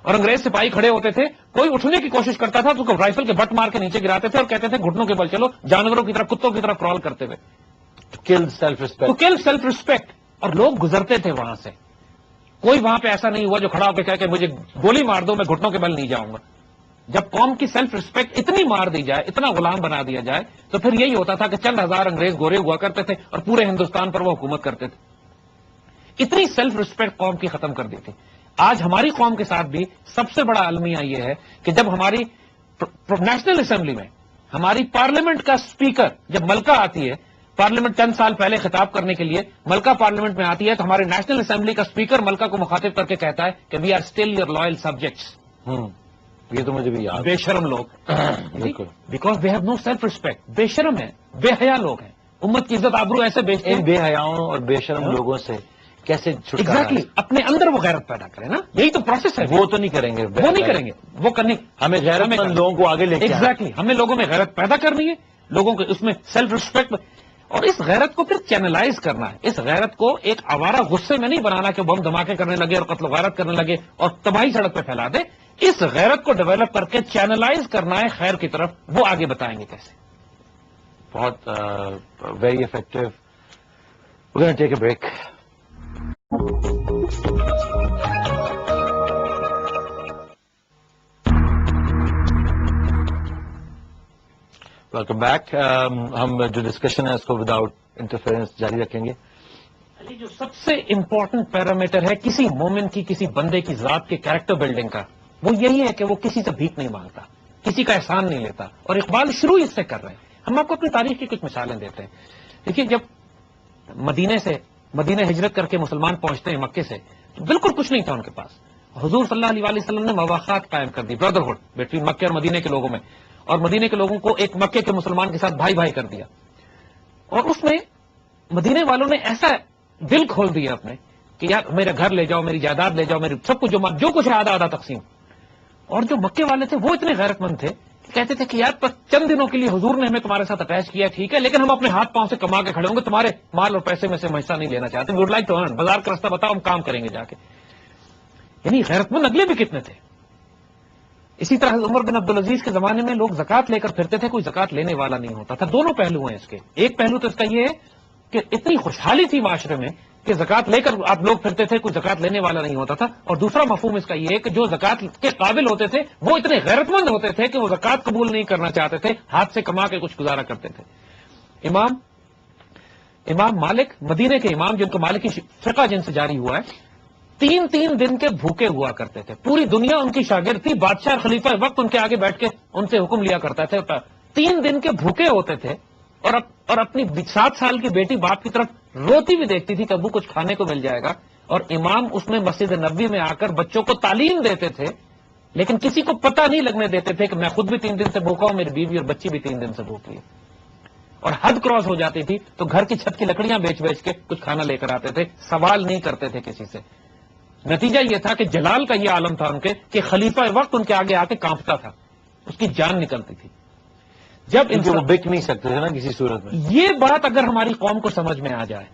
اور انگریز سپاہی کھڑے ہوتے تھے, کوئی اٹھنے کی کوشش کرتا تھا تو اس کو رائفل کے بٹ مار کے نیچے گراتے تھے اور کہتے تھے گھٹنوں کے بل چلو, جانوروں کی طرح, کتوں کی طرح کرال کرتے ہوئے. کل سیلف ریسپیکٹ. اور لوگ گزرتے تھے وہاں سے, کوئی وہاں پہ ایسا نہیں ہوا جو کھڑا ہو کے کہے کہ مجھے گولی مار دو, میں گھٹنوں کے بل نہیں جاؤں گا. جب قوم کی سیلف ریسپیکٹ اتنی مار دی جائے, اتنا غلام بنا دیا جائے, تو پھر یہی ہوتا تھا کہ چند ہزار انگریز گورے ہوا کرتے تھے اور پورے ہندوستان پر وہ حکومت کرتے تھے. اتنی سیلف ریسپیکٹ قوم کی ختم کر دی تھی. آج ہماری قوم کے ساتھ بھی سب سے بڑا المیہ یہ ہے کہ جب ہماری نیشنل اسمبلی میں ہماری پارلیمنٹ کا اسپیکر جب ملکہ آتی ہے، پارلیمنٹ چند سال پہلے خطاب کرنے کے لیے ملکہ پارلیمنٹ میں آتی ہے، تو ہمارے نیشنل اسمبلی کا اسپیکر ملکہ کو مخاطب کر کے کہتا ہے کہ we are still your loyal subjects. یہ تو مجھے بھی یاد. بے شرم لوگ، بالکل. Because they have no self respect. بے شرم ہے، بے حیا لوگ ہیں، امت کی عزت آبرو ایسے بیچتے ان ہیں. بے حیاؤں اور بے شرم لوگوں سے کیسے چھٹکارا؟ ایگزیکٹلی، اپنے اندر وہ غیرت پیدا کرے نا، یہی تو پروسیس ہے. وہ تو نہیں کریں گے، وہ نہیں کریں گے، وہ کرنی. ہمیں غیرت مند لوگوں کو آگے لے کے آنا. ایگزیکٹلی، ہمیں لوگوں میں غیرت پیدا کرنی ہے، لوگوں کو اس میں سیلف ریسپیکٹ، اور اس غیرت کو پھر چینلائز کرنا ہے. اس غیرت کو ایک آوارہ غصے میں نہیں بنانا کہ بم دھماکے کرنے لگے اور قتل و غارت کرنے لگے اور تباہی سڑک پہ پھیلا دے. اس غیرت کو ڈیولپ کر کے چینلائز کرنا ہے خیر کی طرف. وہ آگے بتائیں گے کیسے. بہت very effective. We're going to take a break. Welcome back. ہم جو ڈسکشن ہے اس کو وداؤٹ انٹرفیئرنس جاری رکھیں گے. علی، جو سب سے امپورٹنٹ پیرامیٹر ہے کسی مومن کی، کسی بندے کی ذات کے کیریکٹر بلڈنگ کا، وہ یہی ہے کہ وہ کسی سے بھیک نہیں مانگتا، کسی کا احسان نہیں لیتا. اور اقبال شروع اس سے کر رہے ہیں. ہم آپ کو اپنی تاریخ کی کچھ مثالیں دیتے ہیں. دیکھیے، جب مدینہ ہجرت کر کے مسلمان پہنچتے ہیں مکے سے، تو بالکل کچھ نہیں تھا ان کے پاس. حضور صلی اللہ علیہ وسلم نے مواخات قائم کر دی، بردرہڈ بٹوین مکے اور مدینے کے لوگوں میں، اور مدینے کے لوگوں کو ایک مکے کے مسلمان کے ساتھ بھائی بھائی کر دیا. اور اس میں مدینے والوں نے ایسا دل کھول دیا اپنے کہ یار میرا گھر لے جاؤ، میری جائیداد لے جاؤ، میری سب کچھ جو کچھ ہے آدھا آدھا تقسیم. اور جو مکے والے تھے وہ اتنے غیرت مند تھے کہ کہتے تھے کہ یار بس چند دنوں کے لیے حضور نے ہمیں تمہارے ساتھ اٹیچ کیا، ٹھیک ہے، لیکن ہم اپنے ہاتھ پاؤں سے کما کے کھڑے ہوں گے، تمہارے مال اور پیسے میں سے حصہ نہیں لینا چاہتے. We would like to earn. بازار کا راستہ بتاؤ، ہم کام کریں گے جا کے. یعنی غیرت مند اگلے بھی کتنے تھے. اسی طرح عمر بن عبدالعزیز کے زمانے میں لوگ زکات لے کر پھرتے تھے، کوئی زکات لینے والا نہیں ہوتا تھا. دونوں پہلو ہیں اس کے. ایک پہلو تو اس کا یہ ہے کہ اتنی خوشحالی تھی معاشرے میں کہ زکات لے کر آپ لوگ پھرتے تھے، کوئی زکات لینے والا نہیں ہوتا تھا. اور دوسرا مفہوم اس کا یہ ہے کہ جو زکات کے قابل ہوتے تھے وہ اتنے غیرت مند ہوتے تھے کہ وہ زکات قبول نہیں کرنا چاہتے تھے، ہاتھ سے کما کے کچھ گزارا کرتے تھے. امام مالک، مدینے کے امام جن کو مالکی فقہ جن سے جاری ہوا ہے، 3 دن کے بھوکے ہوا کرتے تھے. پوری دنیا ان کی شاگرد تھی. بادشاہ خلیفہ وقت ان کے آگے بیٹھ کے ان سے حکم لیا کرتا تھا. 3 دن کے بھوکے ہوتے تھے اور اپنی 7 سال کی بیٹی باپ کی طرف روتی بھی دیکھتی تھی کہ ابو کچھ کھانے کو مل جائے گا. اور امام اس میں مسجد نبوی میں آ کر بچوں کو تعلیم دیتے تھے، لیکن کسی کو پتہ نہیں لگنے دیتے تھے کہ میں خود بھی 3 دن سے بھوکا ہوں، میری بیوی اور بچی بھی 3 دن سے بھوکی ہے. اور حد کراس ہو جاتی تھی تو گھر کی چھت کی لکڑیاں بیچ بیچ کے کچھ کھانا لے کر آتے تھے. سوال نہیں کرتے تھے کسی سے. نتیجہ یہ تھا کہ جلال کا یہ عالم تھا ان کے کہ خلیفہ وقت ان کے آگے آ کے کانپتا تھا، اس کی جان نکلتی تھی. جب ان کو وہ بک نہیں سکتے تھے نا کسی صورت میں. یہ بات اگر ہماری قوم کو سمجھ میں آ جائے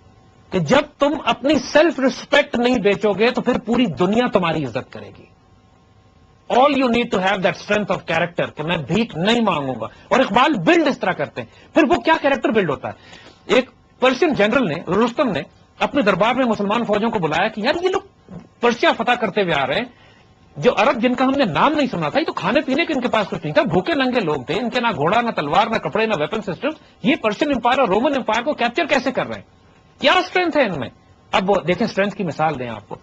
کہ جب تم اپنی سیلف ریسپیکٹ نہیں بیچو گے تو پھر پوری دنیا تمہاری عزت کرے گی. All you need to have that strength of character کہ میں بھیک نہیں مانگوں گا. اور اقبال بلڈ اس طرح کرتے ہیں. پھر وہ کیا کیریکٹر بلڈ ہوتا ہے؟ ایک پرشین جنرل نے، رستم نے، اپنے دربار میں مسلمان فوجوں کو بلایا کہ یار یہ لوگ پرشیا فتح کرتے ہوئے آ رہے ہیں، جو عرب جن کا ہم نے نام نہیں سنا تھا، یہ تو کھانے پینے کے ان کے پاس کچھ نہیں تھا، بھوکے ننگے لوگ تھے، ان کے نہ گھوڑا، نہ تلوار، نہ کپڑے، نہ ویپن سسٹم. یہ پرشین امپائر اور رومن امپائر کو کیپچر کیسے کر رہے ہیں؟ کیا اسٹرینتھ ہے ان میں؟ اب وہ دیکھیں، اسٹرینتھ کی مثال دیں آپ کو.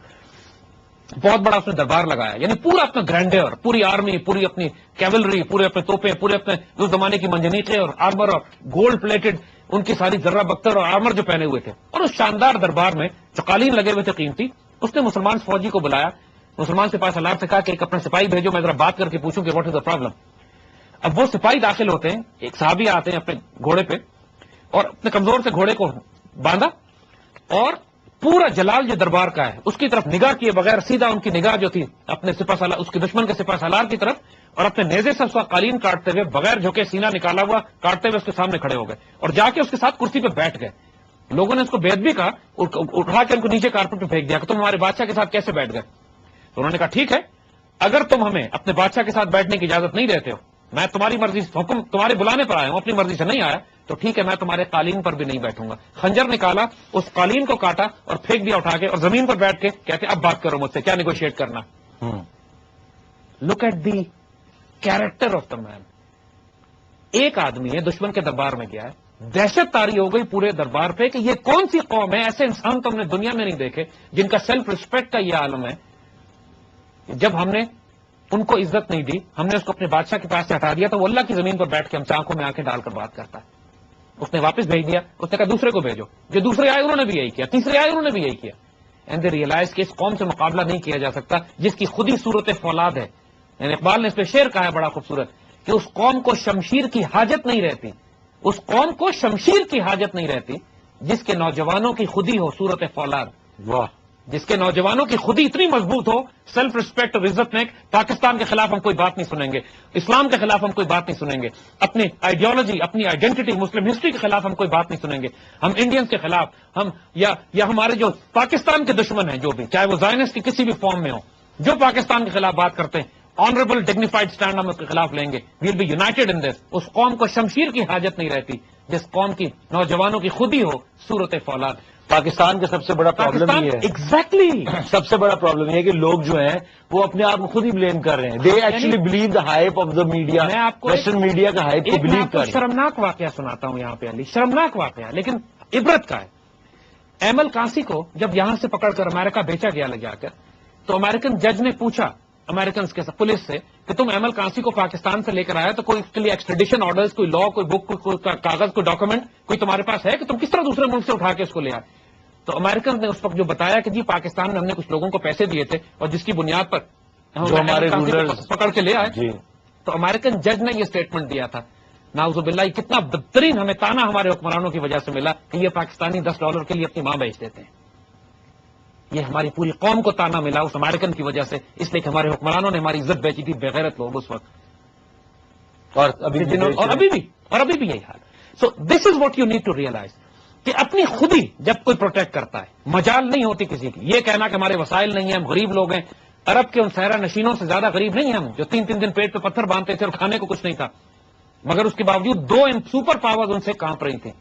بہت بڑا اس نے دربار لگایا، یعنی پورا اپنا گرینڈر، پوری آرمی، پوری اپنی کیولری، پورے اپنے توپے، پورے اپنے اس زمانے کی منجنیقیں اور آرمر اور گولڈ پلیٹڈ ان کی ساری ذرہ بختر اور آرمر جو پہنے ہوئے تھے، اور اس شاندار دربار میں جو قالین لگے ہوئے تھے قیمتی، اس نے مسلمان فوجی کو بلایا. مسلمان سپاہی سالار سے کہا کہ ایک اپنا سپاہی بھیجو، میں ذرا بات کر کے پوچھوں کہ واٹ از دا پرابلم. اب وہ سپاہی داخل ہوتے ہیں، ایک صحابی آتے ہیں اپنے گھوڑے پہ اور اپنے کمزور سے گھوڑے کو باندھا اور پورا جلال جو دربار کا ہے اس کی طرف نگاہ کیے بغیر سیدھا ان کی نگاہ جو تھی اپنے سپاہ سالار، اس کے دشمن کے سپاہ سالار کی طرف، اور اپنے نیزے سے اس کا قالین کاٹتے ہوئے بغیر جھکے سینہ نکالا ہوا کاٹتے ہوئے اس کے سامنے کھڑے ہو گئے اور جا کے اس کے ساتھ کرسی پہ بیٹھ گئے. لوگوں نے اس کو بیعت بھی کہا، اٹھا کے ان کو نیچے کارپٹ پہ پھینک دیا کہ تم ہمارے بادشاہ کے ساتھ کیسے بیٹھ گئے. تو انہوں نے کہا ٹھیک ہے، اگر تم ہمیں اپنے بادشاہ کے ساتھ بیٹھنے کی اجازت نہیں دیتے ہو، میں تمہاری مرضی سے حکم تمہارے بلانے پر آیا ہوں، اپنی مرضی سے نہیں آیا، تو ٹھیک ہے میں تمہارے قالین پر بھی نہیں بیٹھوں گا. خنجر نکالا، اس قالین کو کاٹا اور پھینک دیا اٹھا کے، اور زمین پر بیٹھ کے کہتے اب بات کرو مجھ سے، کیا نیگوشیٹ کرنا. Look at the character of the man. ایک آدمی ہے دشمن کے دربار میں گیا ہے، دہشت طاری ہو گئی پورے دربار پہ کہ یہ کون سی قوم ہے، ایسے انسان تو ہم نے دنیا میں نہیں دیکھے جن کا سیلف ریسپیکٹ کا یہ عالم ہے. جب ہم نے ان کو عزت نہیں دی, ہم نے اس کو اپنے بادشاہ کے پاس سے ہٹا دیا, تو وہ اللہ کی زمین پر بیٹھ کے ہم سے آنکھوں میں آنکھیں ڈال کر بات کرتا ہے. اس نے واپس بھیج دیا, اس نے کہا دوسرے کو بھیجو, جو دوسرے آئے انہوں نے بھی یہی کیا, تیسرے آئے انہوں نے بھی یہی کیا. اینڈ دے ریئلائز کہ اس قوم سے مقابلہ نہیں کیا جا سکتا جس کی خود ہی صورت فولاد ہے. یعنی اقبال نے اس پہ شعر کہا ہے بڑا خوبصورت کہ اس قوم کو شمشیر کی حاجت نہیں رہتی, اس قوم کو شمشیر کی حاجت نہیں رہتی جس کے نوجوانوں کی خودی ہو صورت فولاد. واہ, جس کے نوجوانوں کی خودی اتنی مضبوط ہو, سیلف ریسپیکٹ اور عزت میں, پاکستان کے خلاف ہم کوئی بات نہیں سنیں گے, اسلام کے خلاف ہم کوئی بات نہیں سنیں گے, اپنی آئیڈیالوجی, اپنی آئیڈینٹی, مسلم ہسٹری کے خلاف ہم کوئی بات نہیں سنیں گے. ہم انڈینز کے خلاف, ہم یا ہمارے جو پاکستان کے دشمن ہیں جو بھی, چاہے وہ زائنسٹ کی کسی بھی فارم میں ہو, جو پاکستان کے خلاف بات کرتے ہیں, آنریبل ڈگنیفائڈ اسٹینڈ ہم اس کے خلاف لیں گے. ویل بی یونائٹڈ ان دس. اس قوم کو شمشیر کی حاجت نہیں رہتی جس قوم کی نوجوانوں کی خودی ہو صورت فولاد. پاکستان کا سب سے بڑا پرابلم یہ ہے, ایگزیکٹلی سب سے بڑا پرابلم یہ ہے کہ لوگ جو ہیں وہ اپنے آپ کو خود ہی بلیم کر رہے ہیں. They actually believe the hype of the media. میں آپ کو ویسٹرن میڈیا کا ہائپ کو بلیو کر رہے ہیں. شرمناک واقعہ سناتا ہوں یہاں پہ علی, شرمناک واقعہ لیکن عبرت کا ہے. ایمل کانسی کو جب یہاں سے پکڑ کر امریکہ بیچا گیا لے جا کر, تو امریکن جج نے پوچھا امریکنز کے پولیس سے کہ تم ایمل کانسی کو پاکستان سے لے کر آیا تو کوئی اس کے لیے ایکسٹریڈیشن آرڈرز, کوئی لا, کوئی بک, کوئی کاغذ, کوئی ڈاکومنٹ کوئی تمہارے پاس ہے کہ تم کس طرح دوسرے ملک سے اٹھا کے اس کو لے آئے؟ تو امریکنز نے اس وقت جو بتایا کہ جی پاکستان میں ہم نے کچھ لوگوں کو پیسے دیے تھے اور جس کی بنیاد پر جو ہمارے رولرز پکڑ کے لے آئے. جی, تو امریکن جج نے یہ اسٹیٹمنٹ دیا تھا. نعوذ باللہ, کتنا بدترین ہمیں تانا ہمارے حکمرانوں کی وجہ سے ملا کہ یہ پاکستانی $10 کے لیے اپنی ماں بیچ دیتے ہیں. یہ ہماری پوری قوم کو تانا ملا اس امریکن کی وجہ سے, اس لیے کہ ہمارے حکمرانوں نے ہماری عزت بیچی تھی, بغیرت لوگ اس وقت. اور ابھی بھی یہی حال. So this is what you need to realise کہ اپنی خودی جب کوئی پروٹیکٹ کرتا ہے, مجال نہیں ہوتی کسی کی. یہ کہنا کہ ہمارے وسائل نہیں ہیں, ہم غریب لوگ ہیں, عرب کے ان صحرا نشینوں سے زیادہ غریب نہیں ہیں ہم, جو 3 دن پیٹ پہ پتھر باندھتے تھے اور کھانے کو کچھ نہیں تھا, مگر اس کے باوجود 2 سپر پاورز ان سے کانپ رہی تھیں.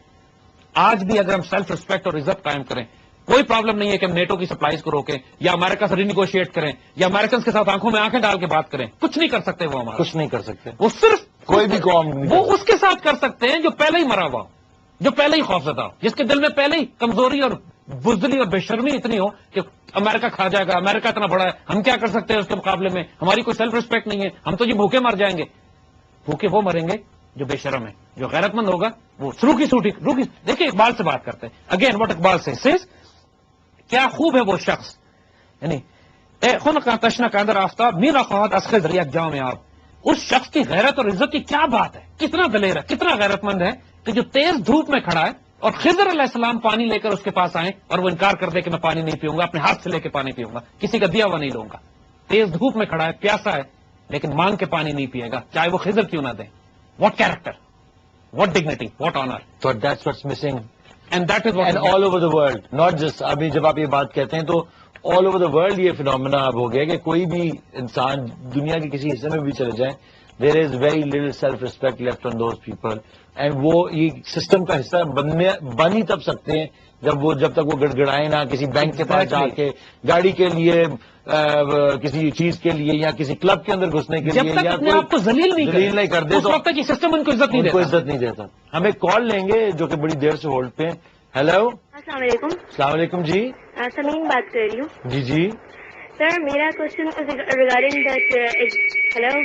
آج بھی اگر ہم سیلف ریسپیکٹ اور عزت قائم کریں, کوئی پرابلم نہیں ہے کہ ہم نیٹو کی سپلائیز کو روکیں یا امریکہ سے رینیگوشیٹ کریں یا امریکنز کے ساتھ آنکھوں میں آنکھیں ڈال کے بات کریں. کچھ نہیں کر سکتے وہ ہمارا, کچھ نہیں کر سکتے. وہ صرف کوئی بھی قوم وہ اس کے ساتھ کر سکتے ہیں جو پہلے ہی مرا ہوا ہو, جو پہلے ہی خوفزدہ ہو, جس کے دل میں پہلے ہی کمزوری اور بزدلی اور بے شرمی اتنی ہو کہ امریکہ کھا جائے گا, امریکہ اتنا بڑا ہے, ہم کیا کر سکتے ہیں اس کے مقابلے میں, ہماری کوئی سیلف ریسپیکٹ نہیں ہے, ہم تو یہ بھوکے مر جائیں گے. بھوکے وہ مریں گے جو بے شرم ہے. جو غیرت مند ہوگا وہ روکی سوٹی. دیکھیے اقبال سے بات کرتے ہیں. اگین واٹ اقبال سے کیا خوب ہے وہ شخص, یعنی اے خن کا تشنا کا اندر آفتاب میرا خواہد اسخ ذریعہ جاؤ میں آپ. اس شخص کی غیرت اور عزت کی کیا بات ہے, کتنا دلیر ہے, کتنا غیرت مند ہے کہ جو تیز دھوپ میں کھڑا ہے اور خضر علیہ السلام پانی لے کر اس کے پاس آئیں اور وہ انکار کر دے کہ میں پانی نہیں پیوں گا, اپنے ہاتھ سے لے کے پانی پیوں گا, کسی کا دیا ہوا نہیں لوں گا. تیز دھوپ میں کھڑا ہے, پیاسا ہے, لیکن مانگ کے پانی نہیں پیے گا, چاہے وہ خضر کیوں نہ دیں. What character, what dignity, what owner. So that's what's missing. And that is And all over the world, not just, ابھی جب آپ یہ بات کہتے ہیں تو all over the world یہ فنومینا اب ہو گیا کہ کوئی بھی انسان دنیا کے کسی حصے میں بھی چلے جائیں, there is very little self respect left on those people. And وہ یہ سسٹم کا حصہ بن ہی تب سکتے ہیں جب تک وہ گڑگڑائیں نہ کسی بینک کے پاس جا کے, گاڑی کے لیے, کسی چیز کے لیے, یا کسی کلب کے اندر گھسنے کے لیے, یا اپنے آپ کو ذلیل نہیں کر دے اس وقت تک یہ سسٹم ان کو عزت نہیں دیتا. ہم ایک کال لیں گے جو کہ بڑی دیر سے ہولڈ پہ. ہیلو, السلام علیکم. السلام علیکم جی. سمین بات کر رہی ہوں. جی جی سر میرا کوشچن ریگارڈنگ دیٹ. ہیلو.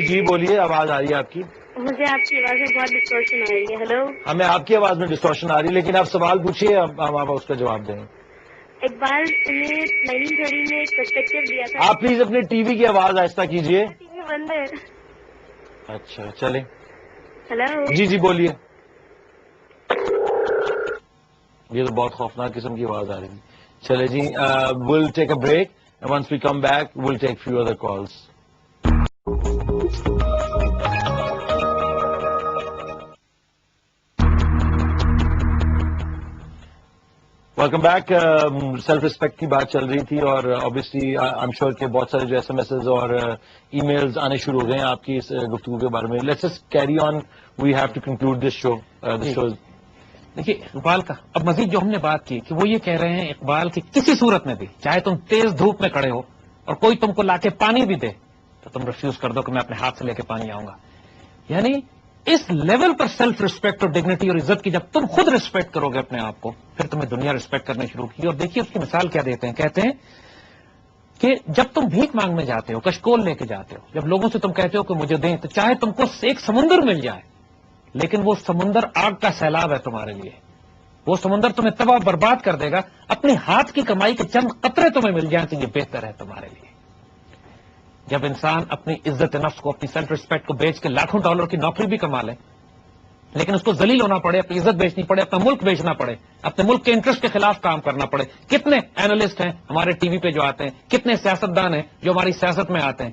جی بولیے, آواز آ رہی ہے آپ کی. مجھے آپ کی آواز میں بہت ڈسٹورشن آ رہی ہے. ہیلو. ہمیں آپ کی آواز میں ڈسٹورشن آ رہی ہے, لیکن آپ سوال پوچھیے, ہم آپ اس کا جواب دیں. اقبال نے 1930 میں ایک پرسپیکٹو دیا تھا. آپ پلیز اپنے ٹی وی کی آواز آہستہ کیجیے. ٹی وی بند ہے. اچھا چلیں. ہیلو. جی بولیے. یہ تو بہت خوفناک قسم کی آواز آ رہی ہے. چلے جی, will take a break, once we come back will take few other calls. Welcome back. Self respect کی بات چل رہی تھی اور آبویسلی آئی ایم شیور کہ بہت سارے جو ایس ایم ایسز اور ای میلز آنے شروع ہو گئے ہیں آپ کی اس گفتگو کے بارے میں. Let's just carry on, we have to conclude this show. دیکھیے اقبال کا اب مزید جو ہم نے بات کی کہ وہ یہ کہہ رہے ہیں اقبال کی کسی صورت میں بھی, چاہے تم تیز دھوپ میں کھڑے ہو اور کوئی تم کو لا کے پانی بھی دے تو تم ریفیوز کر دو کہ میں اپنے ہاتھ سے لے کے پانی آؤں گا. یعنی اس لیول پر سیلف ریسپیکٹ اور ڈگنیٹی اور عزت کی جب تم خود ریسپیکٹ کرو گے اپنے آپ کو, پھر تمہیں دنیا ریسپیکٹ کرنے شروع کی. اور دیکھیے اس کی مثال کیا دیتے ہیں, کہتے ہیں کہ جب تم بھیک مانگنے جاتے ہو، کشکول لے کے جاتے ہو، جب لوگوں سے تم کہتے ہو کہ مجھے دیں، تو چاہے تم کو ایک سمندر مل جائے، لیکن وہ سمندر آگ کا سیلاب ہے تمہارے لیے. وہ سمندر تمہیں تباہ برباد کر دے گا. اپنی ہاتھ کی کمائی کے چند قطرے تمہیں مل جائیں تو یہ بہتر ہے تمہارے لیے. جب انسان اپنی عزت نفس کو، اپنی سیلف رسپیکٹ کو بیچ کے لاکھوں ڈالر کی نوکری بھی کما لے، لیکن اس کو ذلیل ہونا پڑے، اپنی عزت بیچنی پڑے، اپنا ملک بیچنا پڑے، اپنے ملک کے انٹرسٹ کے خلاف کام کرنا پڑے. کتنے اینالسٹ ہیں ہمارے ٹی وی پہ جو آتے ہیں، کتنے سیاستدان ہیں جو ہماری سیاست میں آتے ہیں،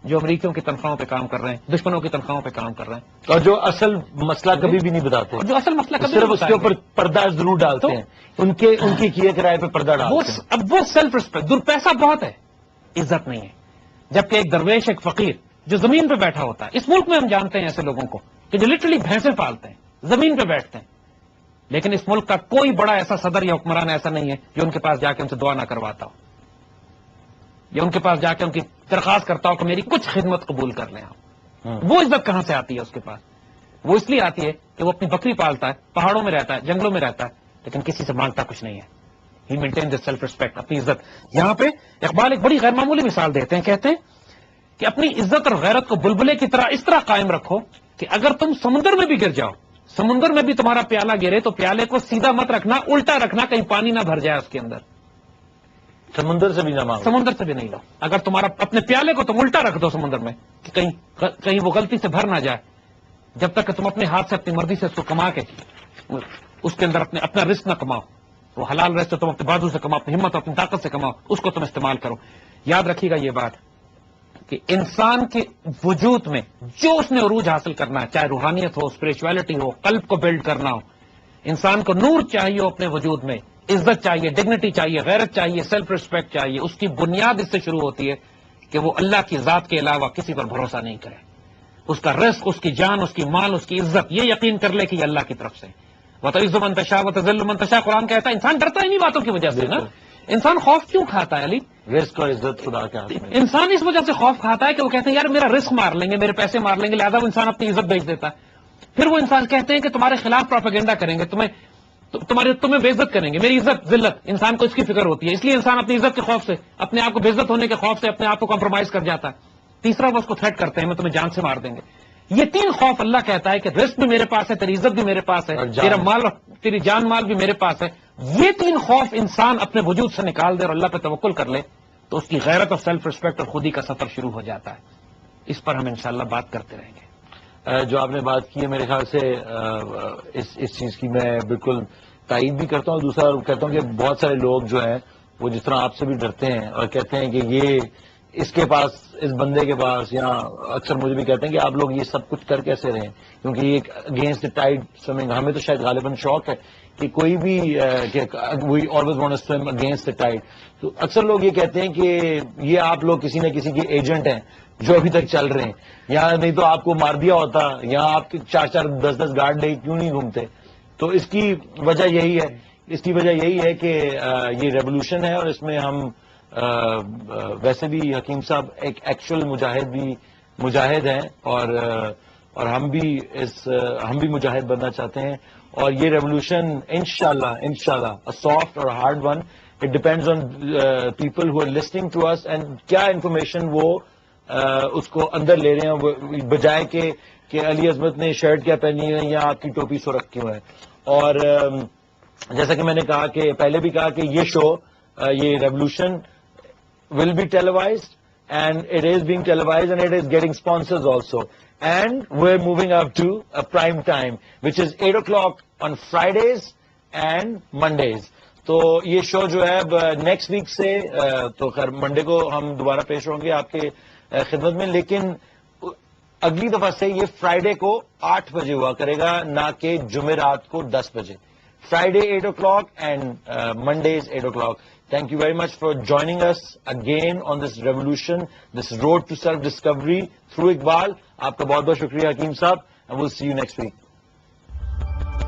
جو امریکیوں کی تنخواہوں پہ کام کر رہے ہیں، دشمنوں کی تنخواہوں پہ کام کر رہے ہیں، اور جو اصل مسئلہ کبھی بھی نہیں بتاتے، جو اصل مسئلہ کبھی صرف نہیں اس کے اوپر پردہ ضرور ڈالتے ہیں، ان کے کیے کرائے پہ پردہ ڈالتے ہیں. اب وہ سیلف رسپیکٹ، پیسہ بہت ہے، عزت نہیں ہے. جبکہ ایک درویش، ایک فقیر جو زمین پہ بیٹھا ہوتا ہے، اس ملک میں ہم جانتے ہیں ایسے لوگوں کو کہ جو لٹرلی بھینسیں پالتے ہیں، زمین پہ بیٹھتے ہیں، لیکن اس ملک کا کوئی بڑا ایسا صدر یا حکمران ایسا نہیں ہے جو ان کے پاس جا کے ان سے دعا نہ کرواتا ہو، یا ان کے پاس جا کے ان کی درخواست کرتا ہو کہ میری کچھ خدمت قبول کر لیں آپ. وہ عزت کہاں سے آتی ہے اس کے پاس؟ وہ اس لیے آتی ہے کہ وہ اپنی بکری پالتا ہے، پہاڑوں میں رہتا ہے، جنگلوں میں رہتا ہے، لیکن کسی سے مانگتا کچھ نہیں ہے. ہی مینٹین دس سیلف رسپیکٹ، اپنی عزت. یہاں پہ اقبال ایک بڑی غیر معمولی مثال دیتے ہیں، کہتے ہیں کہ اپنی عزت اور غیرت کو بلبلے کی طرح اس طرح قائم رکھو کہ اگر تم سمندر میں بھی گر جاؤ، سمندر میں بھی تمہارا پیالہ گرے تو پیالے کو سیدھا مت رکھنا، الٹا رکھنا، کہیں پانی نہ بھر جائے اس کے اندر. سمندر سے بھی نہ مانگو، سمندر سے بھی نہیں لو. اگر تمہارا اپنے پیالے کو تم الٹا رکھ دو سمندر میں کہ کہیں وہ غلطی سے بھر نہ جائے، جب تک کہ تم اپنے ہاتھ سے اپنی مرضی سے اس کو کما کے اس کے اندر اپنا رزق نہ کماؤ، وہ حلال رزق تم اپنے بازو سے کماؤ، اپنی ہمت اور اپنی طاقت سے کماؤ، اس کو تم استعمال کرو. یاد رکھیے گا یہ بات کہ انسان کے وجود میں جو اس نے عروج حاصل کرنا ہے، چاہے روحانیت ہو، اسپرچویلٹی ہو، قلب کو بلڈ کرنا ہو، انسان کو نور چاہیے اپنے وجود میں، عزت چاہیے، ڈگنیٹی چاہیے، غیرت چاہیے، سیلف رسپیکٹ چاہیے. اس کی بنیاد اس سے شروع ہوتی ہے کہ وہ اللہ کی ذات کے علاوہ کسی پر بھروسہ نہیں کرے. اس کا رزق، اس کی جان، اس کی مال، اس کی عزت یہ یقین کر لے کہ یہ اللہ کی طرف سے. وَتُعِزُّ مَن تَشَاءُ وَتُذِلُّ مَن تَشَاءُ، قرآن کہتا ہے انسان ڈرتا ہے انہی باتوں کی وجہ سے نا. انسان خوف کیوں کھاتا ہے علی؟ رزق اور عزت خدا کے ہاتھ میں. انسان اس وجہ سے خوف کھاتا ہے کہ وہ کہتے ہیں یار میرا رزق مار لیں گے، میرے پیسے مار لیں گے، لہٰذا وہ انسان اپنی عزت بیچ دیتا ہے. پھر وہ انسان کہتے ہیں کہ تمہارے خلاف پروپیگنڈا کریں گے، تمہیں بے عزت کریں گے، میری عزت ذلت. انسان کو اس کی فکر ہوتی ہے، اس لیے انسان اپنی عزت کے خوف سے، اپنے آپ کو بے عزت ہونے کے خوف سے اپنے آپ کو کمپرومائز کر جاتا ہے. تیسرا وہ اس کو تھریٹ کرتے ہیں، میں تمہیں جان سے مار دیں گے. یہ تین خوف اللہ کہتا ہے کہ رزق بھی میرے پاس ہے، تیری عزت بھی میرے پاس ہے، تیرا مال، تیری جان مال بھی میرے پاس ہے. یہ تین خوف انسان اپنے وجود سے نکال دے اور اللہ پہ توکل کر لے تو اس کی غیرت اور سیلف رسپیکٹ اور خودی کا سفر شروع ہو جاتا ہے. اس پر ہم انشاءاللہ بات کرتے رہیں گے. جو آپ نے بات کی ہے میرے خیال سے اس چیز کی میں بالکل تائید بھی کرتا ہوں. دوسرا کہتا ہوں کہ بہت سارے لوگ جو ہیں وہ جس طرح آپ سے بھی ڈرتے ہیں اور کہتے ہیں کہ یہ اس کے پاس، اس بندے کے پاس، یا اکثر مجھے بھی کہتے ہیں کہ آپ لوگ یہ سب کچھ کر کیسے رہے ہیں، کیونکہ یہ ایک اگینسٹ دا ٹائڈ سوئمنگ. ہمیں تو شاید غالباً شوق ہے کہ کوئی بھی we always want to swim against the tide. تو اکثر لوگ یہ کہتے ہیں کہ یہ آپ لوگ کسی نہ کسی کے ایجنٹ ہیں جو ابھی تک چل رہے ہیں، یا نہیں تو آپ کو مار دیا ہوتا، یا آپ کے 4-4 10-10 گارڈ لے کیوں نہیں گھومتے. تو اس کی وجہ یہی ہے کہ یہ ریولوشن ہے، اور اس میں ہم ویسے بھی حکیم صاحب ایک ایکچوئل مجاہد ہیں، اور ہم بھی مجاہد بننا چاہتے ہیں. اور یہ ریولوشن انشاءاللہ سافٹ اور hard one. It depends on people who are listening to us, and کیا انفارمیشن وہ اس کو اندر لے رہے ہیں، بجائے کہ علی عظمت نے شرٹ کیا پہنی ہے یا آپ کی ٹوپی سو رکھی ہوئے. اور جیسا کہ میں نے کہا کہ پہلے بھی کہا کہ یہ شو، یہ revolution will be televised, and it is being televised, and it is getting sponsors also, and we're moving up to a prime time which is 8 o'clock on Fridays and Mondays. تو یہ شو جو ہے نیکسٹ ویک سے تو خیر Monday کو ہم دوبارہ پیش ہوں گے آپ کے خدمت میں، لیکن اگلی دفعہ سے یہ فرائیڈے کو 8 بجے ہوا کرے گا، نہ کہ جمعرات کو 10 بجے. Friday 8 o'clock and Mondays 8 o'clock. Thank you very much for joining us again on this revolution, this road to self-discovery through Iqbal. آپ کا بہت بہت شکریہ حکیم صاحب, and we'll see you next week.